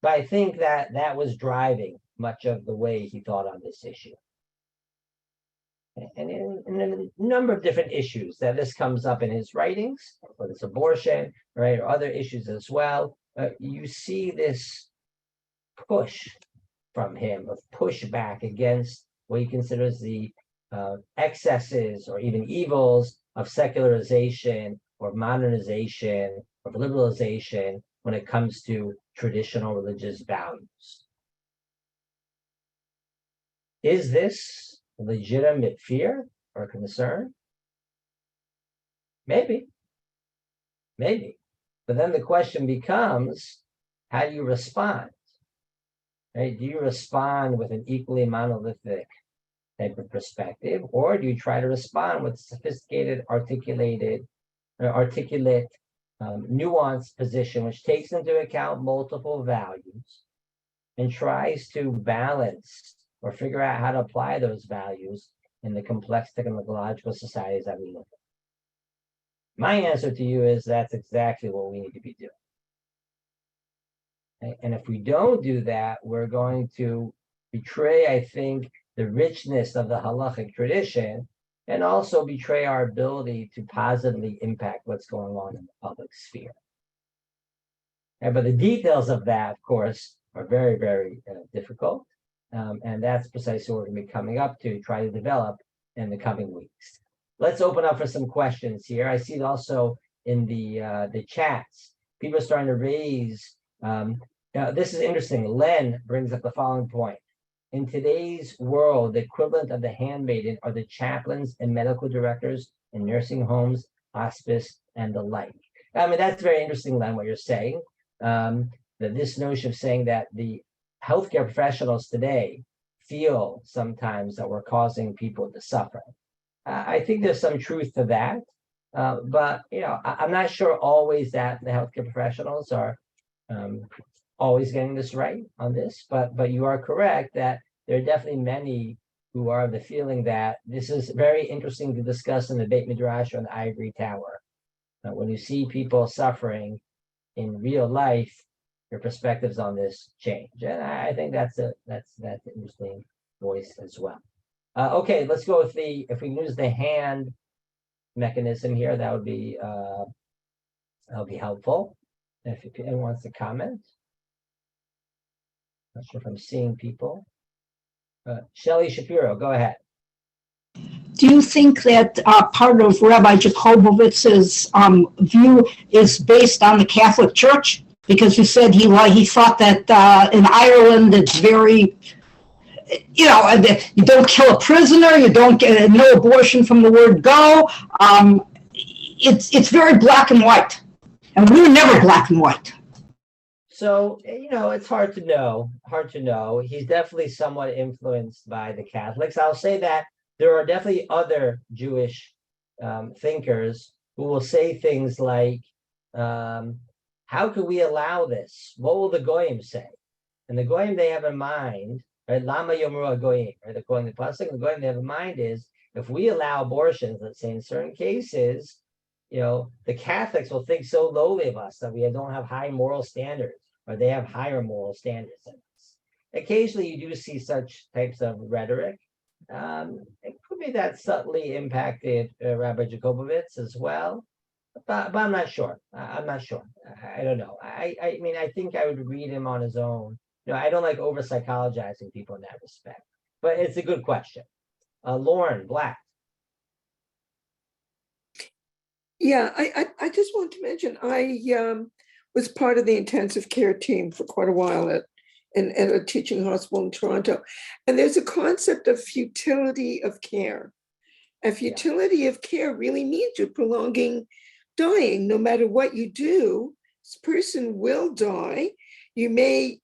but I think that that was driving much of the way he thought on this issue. And in a number of different issues that this comes up in his writings, whether it's abortion, right, or other issues as well, you see this push from him of pushback against what he considers the excesses or even evils of secularization or modernization or liberalization when it comes to traditional religious values. Is this a legitimate fear or concern? Maybe. But then the question becomes, how do you respond? Right? Do you respond with an equally monolithic type of perspective, or do you try to respond with sophisticated, articulate, nuanced position, which takes into account multiple values and tries to balance or figure out how to apply those values in the complex technological societies that we live in? My answer to you is that's exactly what we need to be doing. Okay? And if we don't do that, we're going to betray, I think, the richness of the halachic tradition, and also betray our ability to positively impact what's going on in the public sphere. Okay, but the details of that, of course, are very, very difficult. And that's precisely what we're going to be coming up to try to develop in the coming weeks. Let's open up for some questions here. I see also in the chats, people are starting to raise. Now, this is interesting. Len brings up the following point. In today's world, the equivalent of the handmaiden are the chaplains and medical directors in nursing homes, hospice, and the like. I mean, that's very interesting, Len, what you're saying. That this notion of saying that the healthcare professionals today feel sometimes that we're causing people to suffer. I think there's some truth to that, but I'm not sure always that the healthcare professionals are always getting this right on this, but you are correct that there are definitely many who are of the feeling that this is very interesting to discuss in the Beit Midrash or the Ivory Tower. When you see people suffering, in real life, your perspectives on this change. And I think that's an interesting voice as well. Okay, let's go with if we use the hand mechanism here, that'll be helpful. If anyone wants to comment. Not sure if I'm seeing people. Shelley Shapiro, go ahead. Do you think that part of Rabbi Jacobowitz's view is based on the Catholic Church? Because you said he thought that in Ireland it's very, you don't kill a prisoner, you don't get no abortion from the word go. It's very black and white, and we were never black and white. So, it's hard to know. He's definitely somewhat influenced by the Catholics. I'll say that there are definitely other Jewish thinkers who will say things like, how could we allow this? What will the Goyim say? And the Goyim they have in mind, right? Lama Yomru Goyim, right? The Goyim they have in mind is, if we allow abortions, let's say in certain cases, the Catholics will think so lowly of us that we don't have high moral standards, or they have higher moral standards than us. Occasionally, you do see such types of rhetoric. It could be that subtly impacted Rabbi Jacobowitz as well, but I'm not sure. I don't know. I mean, I think I would read him on his own. I don't like over psychologizing people in that respect, but it's a good question. Lauren Black. Yeah, I just want to mention I was part of the intensive care team for quite a while at a teaching hospital in Toronto. And there's a concept of futility of care. And futility of care really means you're prolonging dying. No matter what you do, this person will die. You may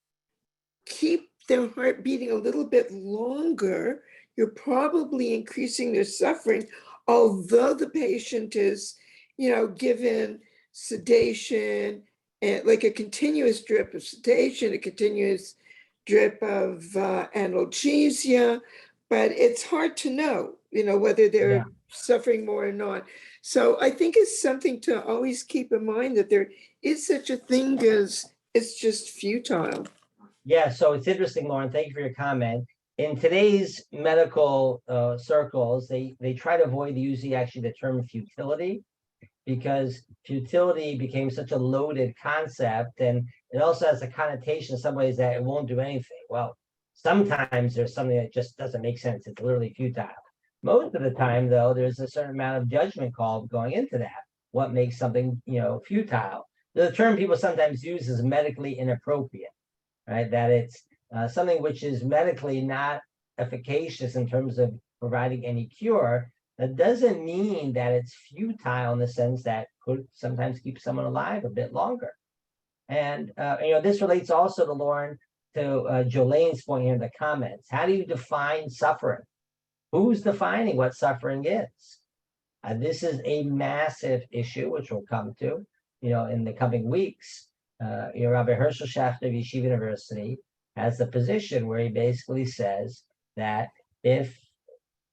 keep their heart beating a little bit longer. You're probably increasing their suffering, although the patient is, given sedation, and like a continuous drip of sedation, a continuous drip of analgesia, but it's hard to know, whether they're suffering more or not. So I think it's something to always keep in mind, that there is such a thing as it's just futile. Yeah, so it's interesting, Lauren. Thank you for your comment. In today's medical circles, they try to avoid using actually the term futility, because futility became such a loaded concept, and it also has a connotation in some ways that it won't do anything. Well, sometimes there's something that just doesn't make sense. It's literally futile. Most of the time, though, there's a certain amount of judgment call going into that. What makes something, futile? The term people sometimes use is medically inappropriate, right? That it's something which is medically not efficacious in terms of providing any cure. That doesn't mean that it's futile in the sense that could sometimes keep someone alive a bit longer. And, this relates also to Lauren, to Jolene's point here in the comments. How do you define suffering? Who's defining what suffering is? This is a massive issue, which we'll come to, in the coming weeks. Rabbi Herschel Schachter of Yeshiva University has the position where he basically says that if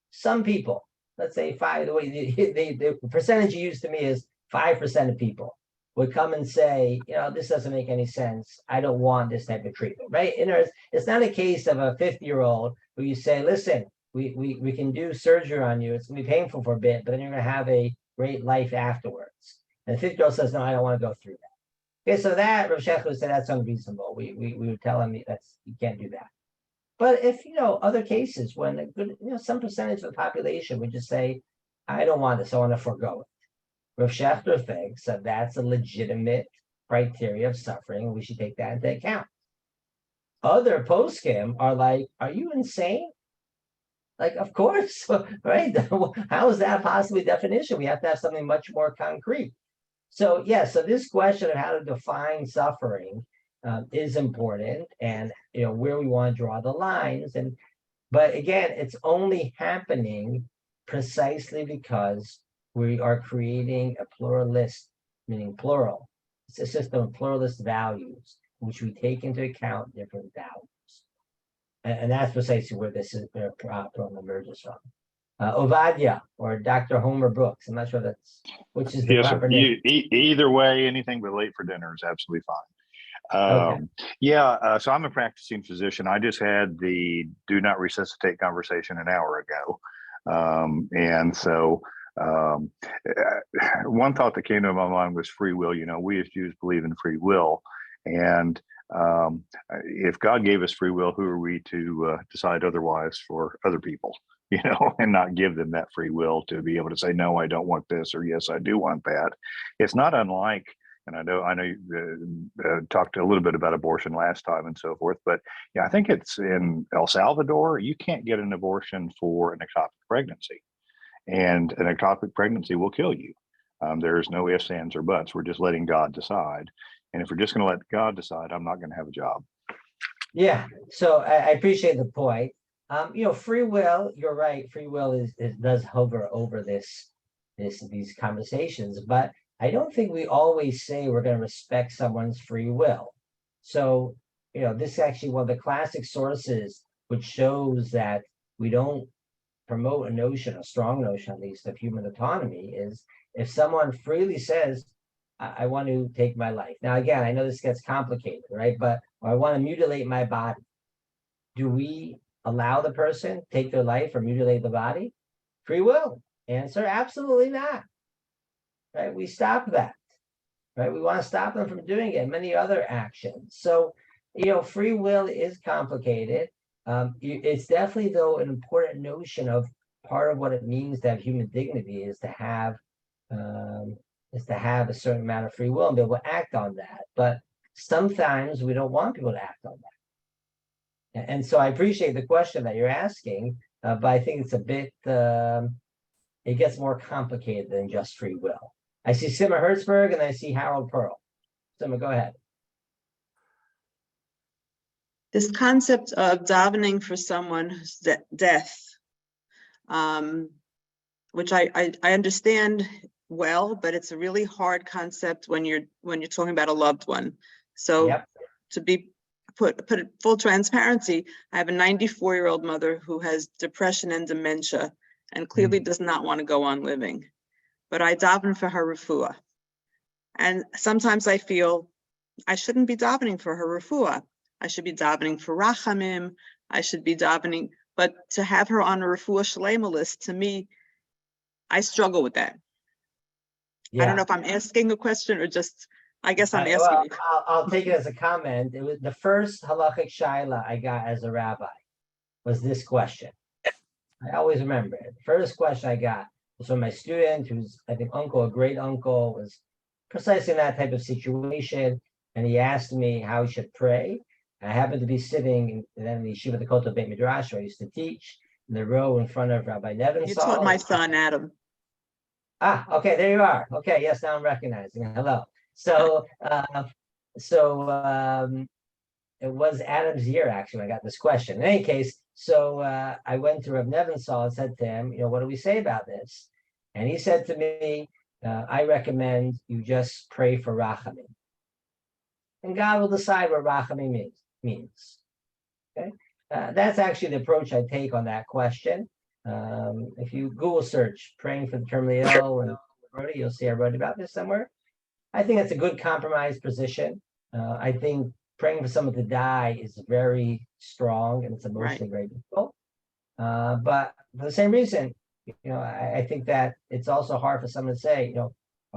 some people, let's say the percentage he used to me is 5% of people would come and say, this doesn't make any sense. I don't want this type of treatment, right? It's not a case of a 50-year-old who you say, listen, we can do surgery on you. It's gonna be painful for a bit, but then you're gonna have a great life afterwards. And the 50-year-old says, no, I don't want to go through that. Okay, so that Rav Shech would say that's unreasonable. We would tell him you can't do that. But if other cases when a good some percentage of the population would just say, I don't want this, I want to forego it. Rav Schachter thinks that that's a legitimate criteria of suffering, and we should take that into account. Other poskim are like, are you insane? Like, of course, right? How is that possibly a definition? We have to have something much more concrete. So so this question of how to define suffering is important, and where we want to draw the lines. But again, it's only happening precisely because we are creating a pluralist, meaning plural. It's a system of pluralist values, which we take into account different values. And that's precisely where this problem emerges from. Ovadia or Dr. Homer Brooks. I'm not sure which is the Yes, sir. proper name. Either way, anything but late for dinner is absolutely fine. Okay. So I'm a practicing physician. I just had the do not resuscitate conversation an hour ago. And so one thought that came to my mind was free will. You know, we as Jews believe in free will. And if God gave us free will, who are we to decide otherwise for other people, you know, and not give them that free will to be able to say, no, I don't want this, or yes, I do want that. It's not unlike, and I know you talked a little bit about abortion last time and so forth, but yeah, I think it's in El Salvador, you can't get an abortion for an ectopic pregnancy, and an ectopic pregnancy will kill you. There's no ifs, ands, or buts. We're just letting God decide. And if we're just going to let God decide, I'm not going to have a job. Yeah. So I appreciate the point. Free will, you're right. Free will does hover over these conversations, but I don't think we always say we're going to respect someone's free will. So, this is actually one of the classic sources which shows that we don't promote a strong notion at least, of human autonomy is if someone freely says, I want to take my life. Now, again, I know this gets complicated, right? But I want to mutilate my body. Do we allow the person to take their life or mutilate the body? Free will. Answer, absolutely not. Right? We stop that. Right? We want to stop them from doing it. Many other actions. So, free will is complicated. It's definitely, though, an important notion of part of what it means to have human dignity is to have a certain amount of free will and be able to act on that. But sometimes we don't want people to act on that. And so I appreciate the question that you're asking, but I think it's a bit, it gets more complicated than just free will. I see Sima Hertzberg and I see Harold Pearl. Sima, go ahead. This concept of davening for someone's death, which I understand well, but it's a really hard concept when you're talking about a loved one. So Yep. to be put it full transparency, I have a 94-year-old mother who has depression and dementia and clearly does not want to go on living. But I daven for her refuah. And sometimes I feel I shouldn't be davening for her refuah. I should be davening for rachamim. I should be davening, but to have her on a refuah shlema list, to me, I struggle with that. Yeah. I don't know if I'm asking a question or just, I guess I'm asking. I'll take it as a comment. It was the first halachic shaila I got as a rabbi was this question. I always remember it. First question I got was from my student who's, I think, a great uncle, was precisely in that type of situation. And he asked me how he should pray. I happened to be sitting in the yeshiva, the Kotel Beit Midrash, where I used to teach, in the row in front of Rabbi Nevin. You taught my son, Adam. Okay, there you are. Okay, yes, now I'm recognizing. Hello. So, it was Adam's year, actually, when I got this question. In any case, so I went to Rabbi Nevinsall and said to him, what do we say about this? And he said to me, I recommend you just pray for rachamim. And God will decide what rachamim means. Okay? That's actually the approach I take on that question. If you Google search praying for the terminally ill and Brody, you'll see I wrote about this somewhere. I think that's a good compromise position. I think praying for someone to die is very strong and it's emotionally very difficult. But for the same reason, I think that it's also hard for someone to say, are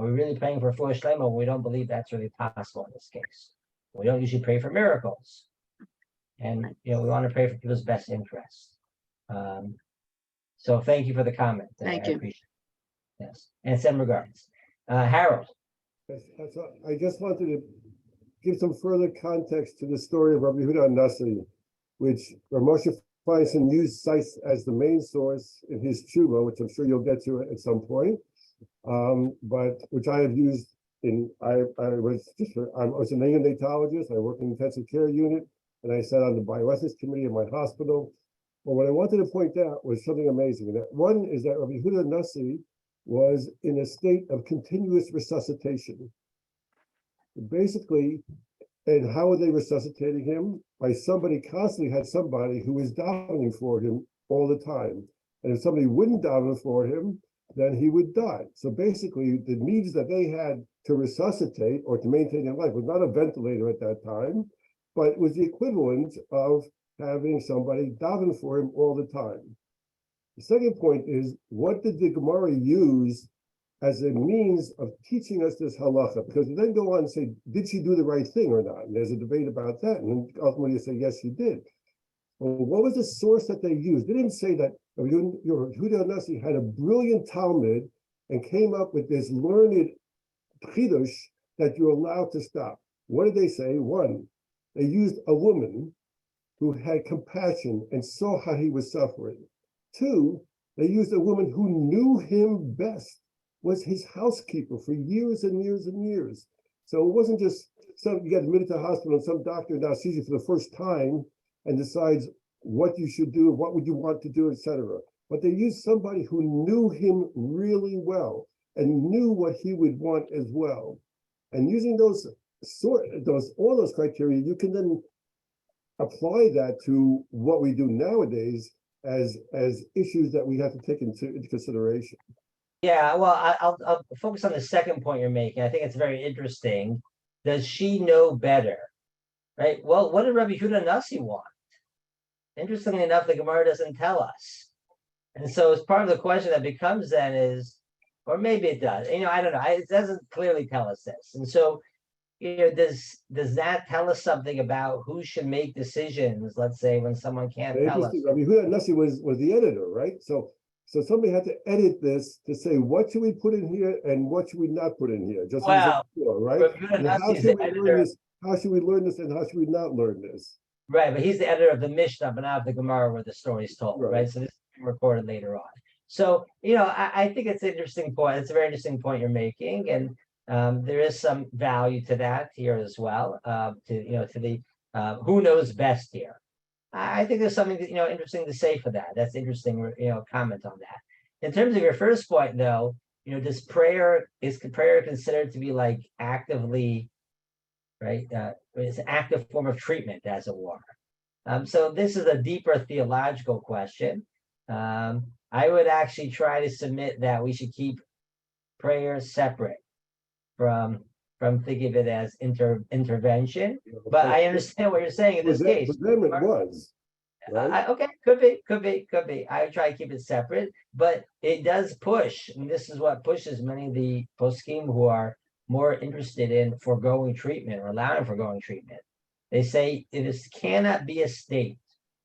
we really praying for a full shlema when we don't believe that's really possible in this case? We don't usually pray for miracles. And, we want to pray for people's best interests. So thank you for the comment. Thank I you. appreciate it. Yes. And send regards. Harold. That's all. I just wanted to give some further context to the story of Rabbi Yehuda Nasi, which Moshe Feinstein cites as the main source in his tshuva, which I'm sure you'll get to at some point, but which I have used I was a neonatologist. I worked in the intensive care unit, and I sat on the bioethics committee of my hospital. But what I wanted to point out was something amazing. That one is that Rabbi Yehuda Nasi was in a state of continuous resuscitation. Basically, and how were they resuscitating him? By somebody constantly had somebody who was davening for him all the time. And if somebody wouldn't daven for him, then he would die. So basically, the needs that they had to resuscitate or to maintain their life was not a ventilator at that time, but it was the equivalent of having somebody daven for him all the time. The second point is, what did the Gemara use as a means of teaching us this halacha? Because we then go on and say, did she do the right thing or not? And there's a debate about that. And then ultimately you say, yes, she did. Well, what was the source that they used? They didn't say that Yehuda Nasi had a brilliant Talmud and came up with this learned chidush that you're allowed to stop. What did they say? One, they used a woman who had compassion and saw how he was suffering. Two, they used a woman who knew him best, was his housekeeper for years and years and years. So it wasn't just you get admitted to the hospital and some doctor now sees you for the first time and decides what you should do, what would you want to do, etc. But they used somebody who knew him really well and knew what he would want as well. And using all those criteria, you can then apply that to what we do nowadays as issues that we have to take into consideration. Yeah, well, I'll focus on the second point you're making. I think it's very interesting. Does she know better? Right? Well, what did Rabbi Yehuda Nasi want? Interestingly enough, the Gemara doesn't tell us. And so as part of the question that becomes then is, or maybe it does, I don't know. It doesn't clearly tell us this. And so, does that tell us something about who should make decisions, let's say, when someone can't tell us? Rabbi Yehuda Nasi was the editor, right? So somebody had to edit this to say, what should we put in here and what should we not put in here? Just Well, before, right? And how should we learn this and how should we not learn this? Right, but he's the editor of the Mishnah, but not of the Gemara where the story is told, right? So this is recorded later on. So, I think it's an interesting point. It's a very interesting point you're making. And there is some value to that here as well, to the who knows best here. I think there's something interesting to say for that. That's interesting, comment on that. In terms of your first point, though, is prayer considered to be like actively, right? It's an active form of treatment, as it were. So this is a deeper theological question. I would actually try to submit that we should keep prayer separate from thinking of it as intervention. But I understand what you're saying in this case. For them it was. Right? Okay, could be. I would try to keep it separate, but it does push, and this is what pushes many of the poskim who are more interested in foregoing treatment or allowing foregoing treatment. They say it cannot be a state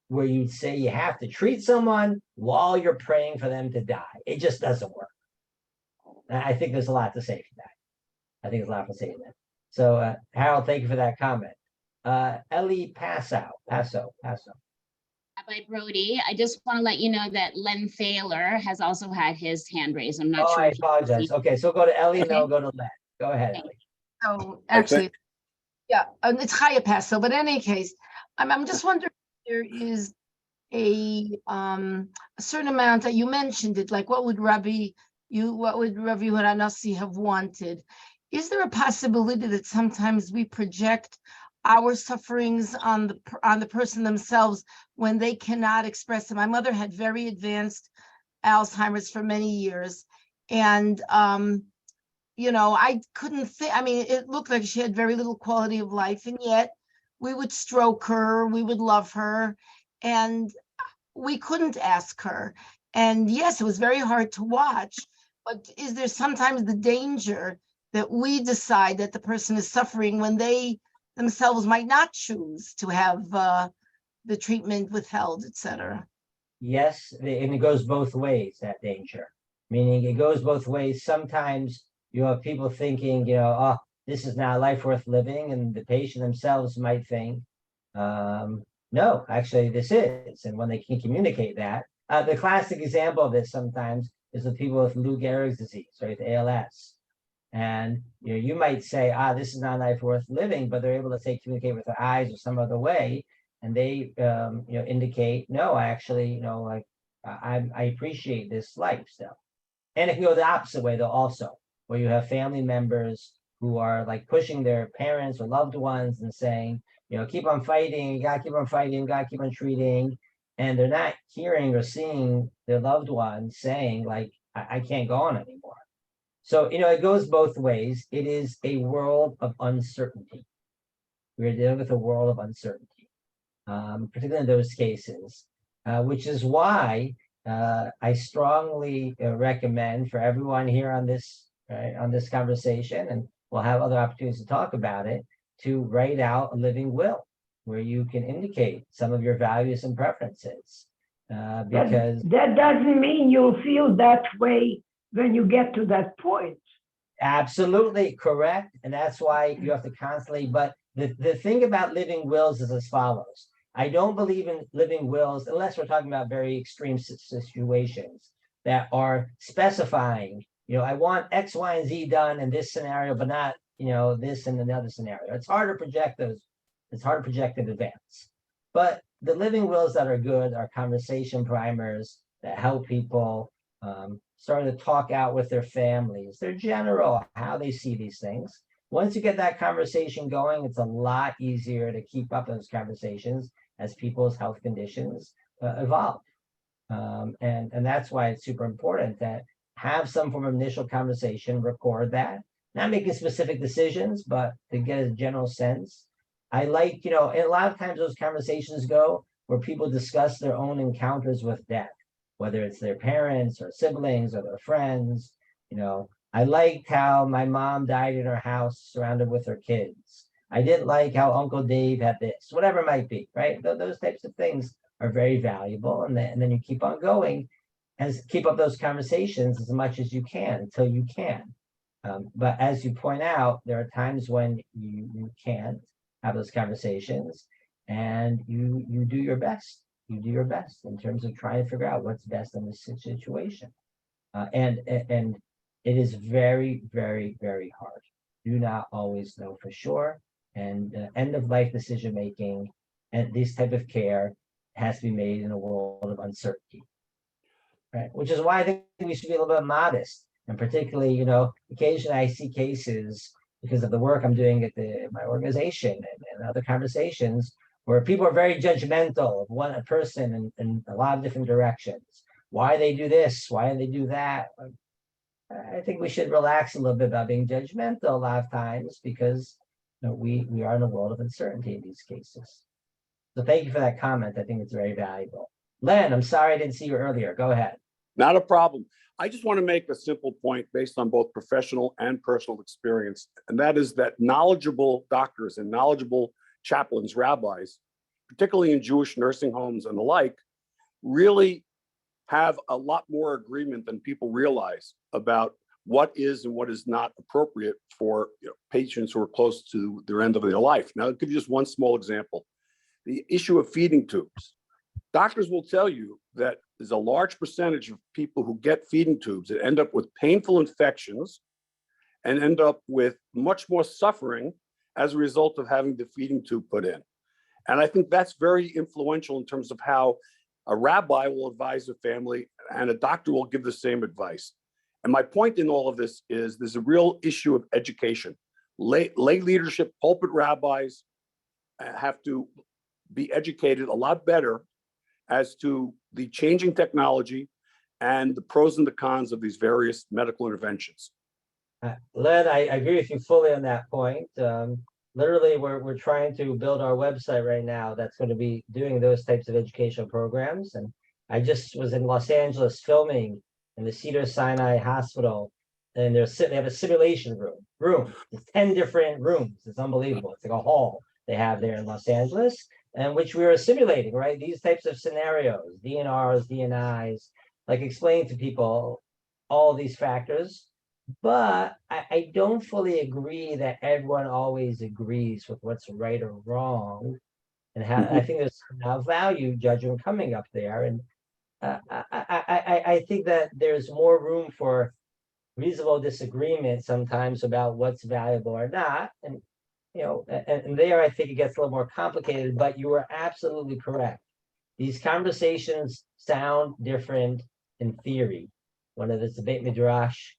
where you'd say you have to treat someone while you're praying for them to die. It just doesn't work. And I think there's a lot to say for that. So, Harold, thank you for that comment. Ellie Passo. Rabbi Brody, I just want to let you know that Len Thaler has also had his hand raised. I'm not sure. I apologize. Okay, so go to Ellie and then I'll go to Len. Go ahead, Ellie. So actually, it's Chaya Paso, but in any case, I'm just wondering if there is a certain amount that you mentioned it, like what would Rabbi Yehuda Nasi have wanted? Is there a possibility that sometimes we project our sufferings on the person themselves when they cannot express it? My mother had very advanced Alzheimer's for many years, and I couldn't think. It looked like she had very little quality of life, and yet we would stroke her, we would love her, and we couldn't ask her. And yes, it was very hard to watch, but is there sometimes the danger that we decide that the person is suffering when they themselves might not choose to have the treatment withheld, etc.? Yes, and it goes both ways, that danger. Meaning it goes both ways. Sometimes you have people thinking, this is not a life worth living, and the patient themselves might think, no, actually this is. And when they can communicate that, the classic example of this sometimes is with people with Lou Gehrig's disease, right, the ALS. And you might say, this is not a life worth living, but they're able to say communicate with their eyes or some other way, and they indicate, no, I actually, I appreciate this life still. And it can go the opposite way though, also, where you have family members who are like pushing their parents or loved ones and saying, keep on fighting, you gotta keep on fighting, you gotta keep on treating. and they're not hearing or seeing their loved ones saying like, I can't go on anymore. So, it goes both ways. It is a world of uncertainty. We're dealing with a world of uncertainty, particularly in those cases, which is why I strongly recommend for everyone here on this conversation, and we'll have other opportunities to talk about it, to write out a living will where you can indicate some of your values and preferences. Because that doesn't mean you'll feel that way when you get to that point. absolutely correct. And that's why you have to constantly, but the thing about living wills is as follows. I don't believe in living wills unless we're talking about very extreme situations that are specifying, I want X, Y, and Z done in this scenario, but not, this in another scenario. It's hard to project those. It's hard to project in advance. But the living wills that are good are conversation primers that help people start to talk out with their families, their general, how they see these things. Once you get that conversation going, it's a lot easier to keep up those conversations as people's health conditions evolve. And that's why it's super important that have some form of initial conversation, record that, not making specific decisions, but to get a general sense. I like, and a lot of times those conversations go where people discuss their own encounters with death, whether it's their parents or siblings or their friends. I liked how my mom died in her house surrounded with her kids. I didn't like how Uncle Dave had this, whatever it might be, right? Those types of things are very valuable. And then you keep on going and keep up those conversations as much as you can until you can. But as you point out, there are times when you can't have those conversations, and you do your best. You do your best in terms of trying to figure out what's best in this situation. And it is very, very, very hard. Do not always know for sure. And end of life decision making and this type of care has to be made in a world of uncertainty. Right. Which is why I think we should be a little bit modest. And particularly, occasionally I see cases because of the work I'm doing at my organization and other conversations where people are very judgmental of one person in a lot of different directions. Why they do this? Why they do that? I think we should relax a little bit about being judgmental a lot of times because we are in a world of uncertainty in these cases. So thank you for that comment. I think it's very valuable. Len, I'm sorry I didn't see you earlier. Go ahead. Not a problem. I just want to make a simple point based on both professional and personal experience, and that is that knowledgeable doctors and knowledgeable chaplains, rabbis, particularly in Jewish nursing homes and the like, really have a lot more agreement than people realize about what is and what is not appropriate for patients who are close to their end of their life. Now, I'll give you just one small example. The issue of feeding tubes. Doctors will tell you that there's a large percentage of people who get feeding tubes that end up with painful infections and end up with much more suffering as a result of having the feeding tube put in. And I think that's very influential in terms of how a rabbi will advise the family and a doctor will give the same advice. And my point in all of this is there's a real issue of education. Lay leadership, pulpit rabbis have to be educated a lot better as to the changing technology and the pros and the cons of these various medical interventions. Len, I agree with you fully on that point. Literally, we're trying to build our website right now that's going to be doing those types of educational programs. And I just was in Los Angeles filming in the Cedars-Sinai Hospital, and they have a simulation room. It's 10 different rooms. It's unbelievable. It's like a hall they have there in Los Angeles, and which we were simulating, right? These types of scenarios, DNRs, DNIs, like explaining to people all these factors. But I don't fully agree that everyone always agrees with what's right or wrong. And I think there's now value judgment coming up there. And I think that there's more room for reasonable disagreement sometimes about what's valuable or not. And, and there I think it gets a little more complicated, but you are absolutely correct. These conversations sound different in theory, whether it's a Beit Midrash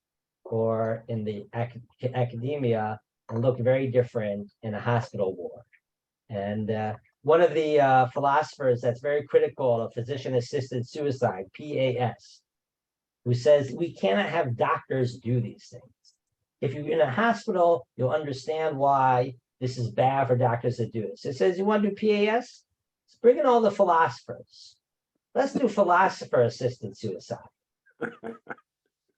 or in the academia, and look very different in a hospital ward. And one of the philosophers that's very critical of physician-assisted suicide, PAS, who says we cannot have doctors do these things. If you're in a hospital, you'll understand why this is bad for doctors to do this. It says, you want to do PAS? Let's bring in all the philosophers. Let's do philosopher-assisted suicide.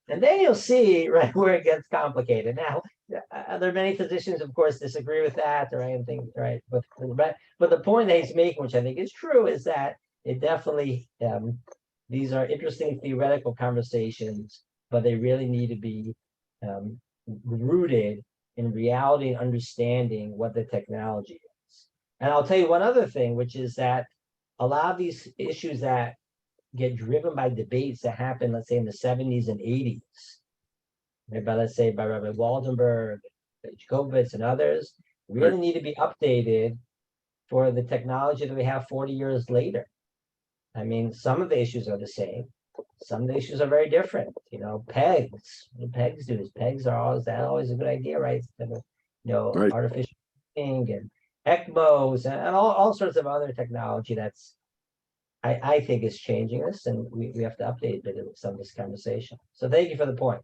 And then you'll see, right, where it gets complicated. Now, there are many physicians, of course, disagree with that or anything, right? But the point that he's making, which I think is true, is that it definitely, these are interesting theoretical conversations, but they really need to be rooted in reality and understanding what the technology is. And I'll tell you one other thing, which is that a lot of these issues that get driven by debates that happen, let's say in the 70s and 80s, let's say by Rabbi Waldenberg, Jacobitz, and others, really need to be updated for the technology that we have 40 years later. I mean, some of the issues are the same. Some of the issues are very different. You know, pegs. What do pegs do? Pegs are always a good idea, right? You know, Right. artificial breathing and ECMOs and all sorts of other technology that's I think is changing us, and we have to update a bit of some of this conversation. So thank you for the point.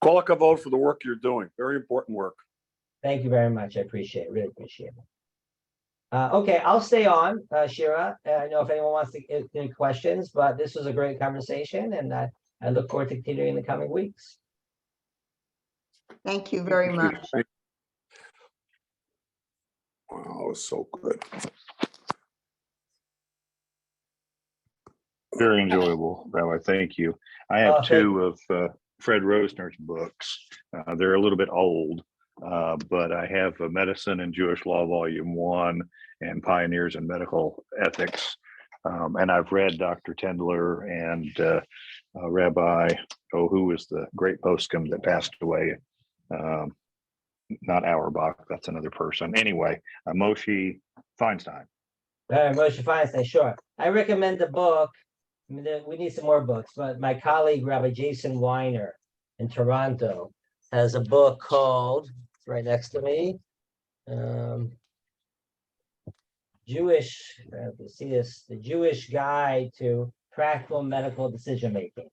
Call a vote for the work you're doing. Very important work. Thank you very much. I appreciate it. Really appreciate it. Okay, I'll stay on, Shira. I don't know if anyone wants to get any questions, but this was a great conversation, and I look forward to continuing in the coming weeks. Thank you very much. Wow, it was so good. Very enjoyable, Rabbi. Thank you. I have two of Fred Rosner's books. They're a little bit old, but I have Medicine and Jewish Law, Volume 1, and Pioneers in Medical Ethics. And I've read Dr. Tendler and Rabbi, who was the great postscript that passed away. Not Auerbach, that's another person. Anyway, Moshe Feinstein. Moshe Feinstein, sure. I recommend the book. I mean, we need some more books, but my colleague, Rabbi Jason Weiner in Toronto, has a book called, it's right next to me, The Jewish Guide to Practical Medical Decision Making.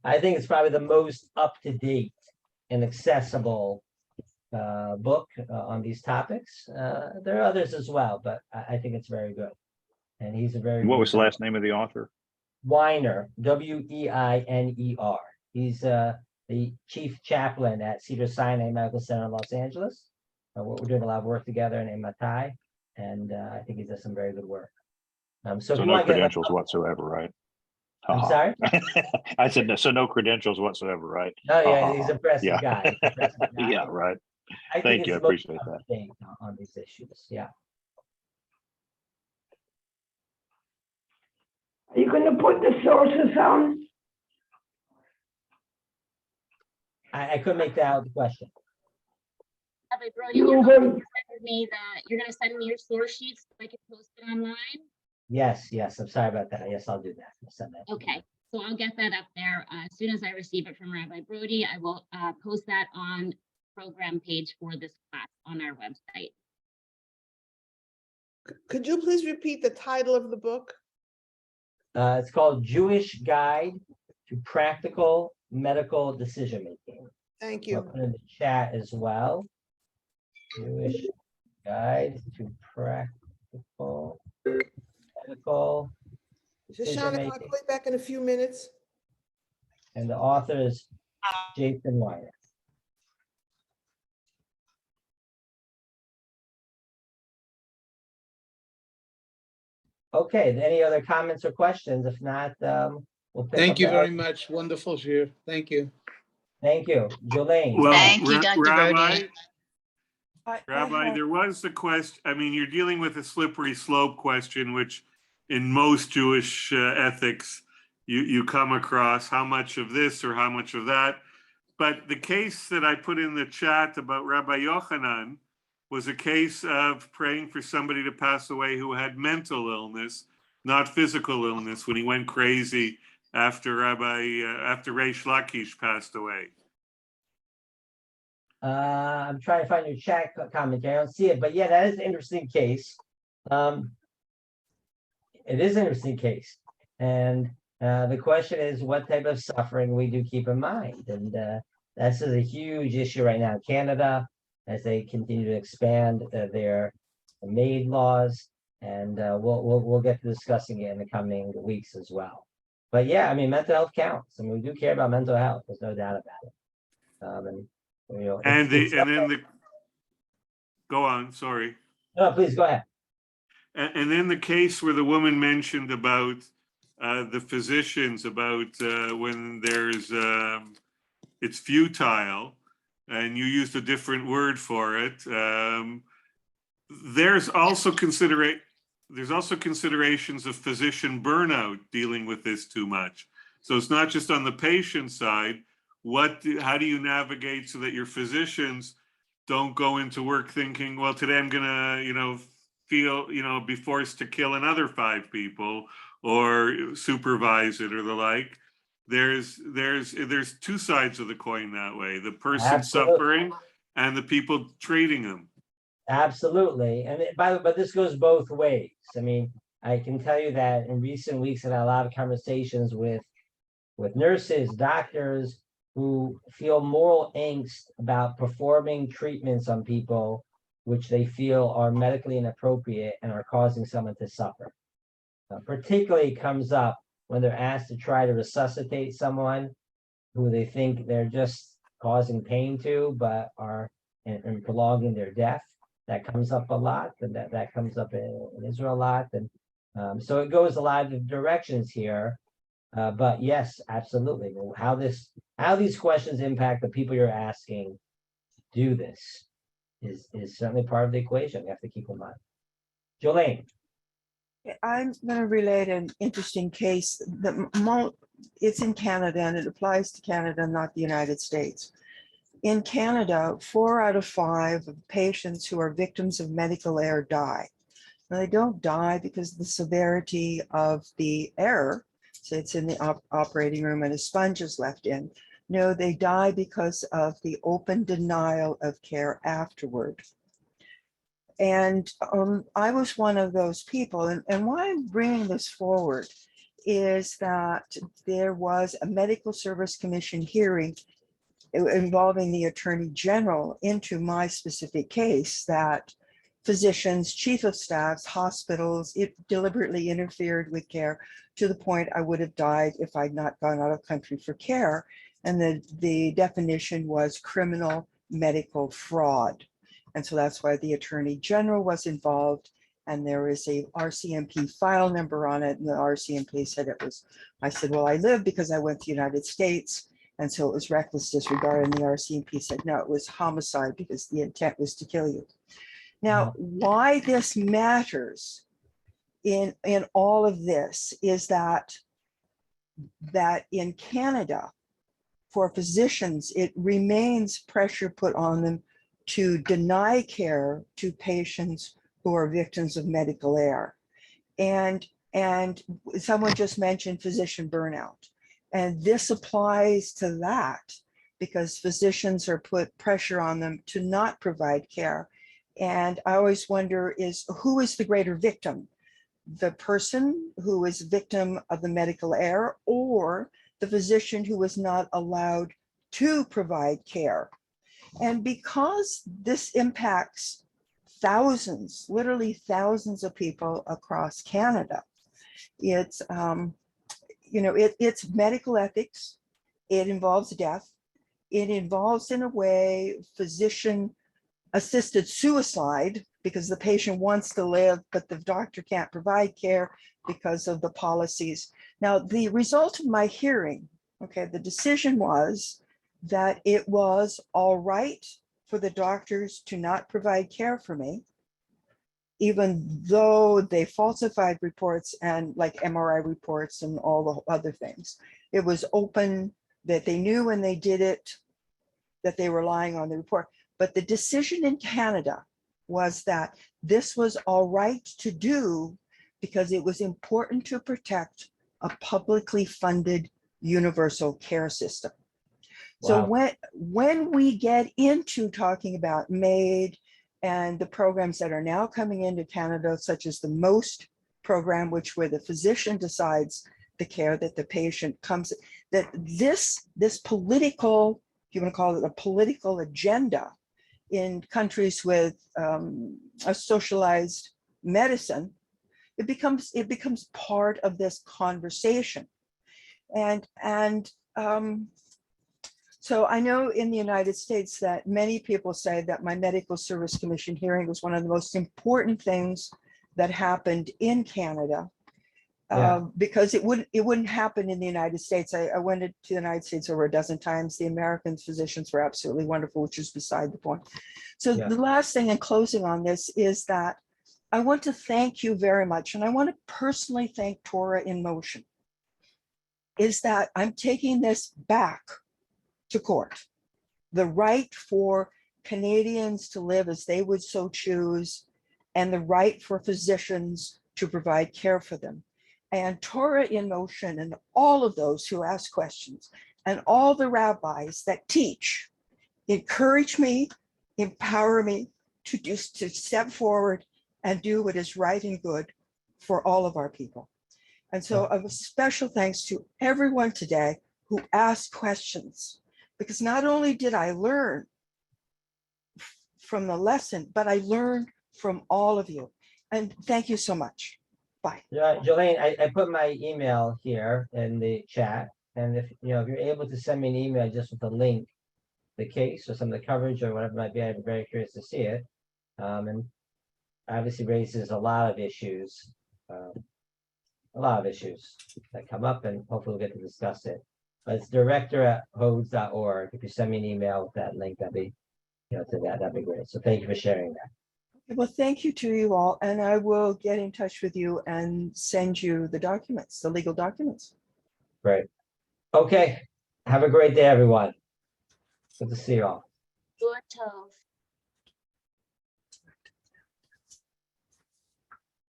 I think it's probably the most up-to-date and accessible book on these topics. There are others as well, but I think it's very good. And he's a very What was the last name of the author? Weiner, Weiner. He's the chief chaplain at Cedars-Sinai Medical Center in Los Angeles. We're doing a lot of work together in Matai, and I think he does some very good work. So no credentials whatsoever, right? I'm sorry? I said, so no credentials whatsoever, right? Oh, yeah, he's an impressive guy. Yeah, right. I Thank you. I appreciate that. On these issues, yeah. Are you going to put the sources on? I couldn't make that out the question. Rabbi Brody, you're going to send me your source sheets so I can post it online? Yes, I'm sorry about that. Yes, I'll do that. I'll send that. Okay, so I'll get that up there. As soon as I receive it from Rabbi Brody, I will post that on program page for this class on our website. Could you please repeat the title of the book? It's called Jewish Guide to Practical Medical Decision Making. Thank you. I'll put in the chat as well. Jewish Guide to Practical Medical Shoshana, can I call you back in a few minutes? And the author is Jason Weiner. Okay, any other comments or questions? If not, we'll pick Thank up you the- very much. Wonderful, Shir. Thank you. Thank you. Jolene. Well, Thank you, Dr. Brody. Rabbi, there was the question, I mean, you're dealing with a slippery slope question, which in most Jewish ethics, you come across how much of this or how much of that. But the case that I put in the chat about Rabbi Yochanan was a case of praying for somebody to pass away who had mental illness, not physical illness, when he went crazy after Reish Lakish passed away. I'm trying to find your chat commentary. I don't see it, but yeah, that is an interesting case. it is an interesting case. And the question is what type of suffering we do keep in mind. And this is a huge issue right now in Canada as they continue to expand their MAID laws. And we'll get to discussing it in the coming weeks as well. But yeah, I mean, mental health counts. I mean, we do care about mental health. There's no doubt about it. And you know, go on, sorry. No, please go ahead. And then the case where the woman mentioned about the physicians, about when there's, it's futile, and you used a different word for it. There's also considerations of physician burnout dealing with this too much. So it's not just on the patient side. How do you navigate so that your physicians don't go into work thinking, well, today I'm gonna, be forced to kill another 5 people or supervise it or the like. There's 2 sides of the coin that way: the person suffering and the people treating them. Absolutely. And but this goes both ways. I mean, I can tell you that in recent weeks I've had a lot of conversations with nurses, doctors who feel moral angst about performing treatments on people which they feel are medically inappropriate and are causing someone to suffer. Particularly comes up when they're asked to try to resuscitate someone who they think they're just causing pain to, but are and prolonging their death. That comes up a lot, and that comes up in Israel a lot. And so it goes a lot of directions here. But yes, absolutely. How these questions impact the people you're asking do this is certainly part of the equation we have to keep in mind. Jolene. I'm going to relate an interesting case. It's in Canada and it applies to Canada, not the United States. In Canada, 4 out of 5 patients who are victims of medical error die. Now, they don't die because of the severity of the error. So it's in the operating room and a sponge is left in. No, they die because of the open denial of care afterward. And I was one of those people. And why I'm bringing this forward is that there was a Medical Service Commission hearing involving the Attorney General into my specific case that physicians, chief of staffs, hospitals, it deliberately interfered with care to the point I would have died if I'd not gone out of country for care. And the definition was criminal medical fraud. And so that's why the Attorney General was involved. And there is a RCMP file number on it. And the RCMP said it was, I said, well, I live because I went to the United States. And so it was reckless disregard. And the RCMP said, no, it was homicide because the intent was to kill you. Now, why this matters in all of this is that in Canada, for physicians, it remains pressure put on them to deny care to patients who are victims of medical error. And someone just mentioned physician burnout. And this applies to that because physicians are put pressure on them to not provide care. And I always wonder who is the greater victim? The person who is victim of the medical error or the physician who was not allowed to provide care? And because this impacts thousands, literally thousands of people across Canada, it's it's medical ethics. It involves death. It involves, in a way, physician assisted suicide because the patient wants to live, but the doctor can't provide care because of the policies. Now, the result of my hearing, the decision was that it was all right for the doctors to not provide care for me, even though they falsified reports and like MRI reports and all the other things. It was open that they knew when they did it that they were lying on the report. But the decision in Canada was that this was all right to do because it was important to protect a publicly funded universal care system. Wow. So when we get into talking about MAID and the programs that are now coming into Canada, such as the MOST program, where the physician decides the care that the patient comes, that this political, if you want to call it a political agenda in countries with a socialized medicine, it becomes part of this conversation. So I know in the United States that many people say that my Medical Service Commission hearing was one of the most important things that happened in Canada. Because it wouldn't happen in the United States. I went to the United States over a dozen times. The American physicians were absolutely wonderful, which is beside the point. So the last thing in closing on this is that I want to thank you very much. And I want to personally thank Torah in Motion, is that I'm taking this back to court. The right for Canadians to live as they would so choose, and the right for physicians to provide care for them. And Torah in Motion and all of those who ask questions and all the rabbis that teach encourage me, empower me to step forward and do what is right and good for all of our people. And so a special thanks to everyone today who asked questions, because not only did I learn from the lesson, but I learned from all of you. And thank you so much. Bye. Yeah, Jolene, I put my email here in the chat. And if you're able to send me an email just with a link, the case or some of the coverage or whatever it might be, I'd be very curious to see it. And obviously raises a lot of issues that come up, and hopefully we'll get to discuss it. But it's director@hodes.org. If you send me an email with that link, that'd be great. So thank you for sharing that. Well, thank you to you all, and I will get in touch with you and send you the documents, the legal documents. Great. Okay. Have a great day, everyone. Good to see you all. Your toes.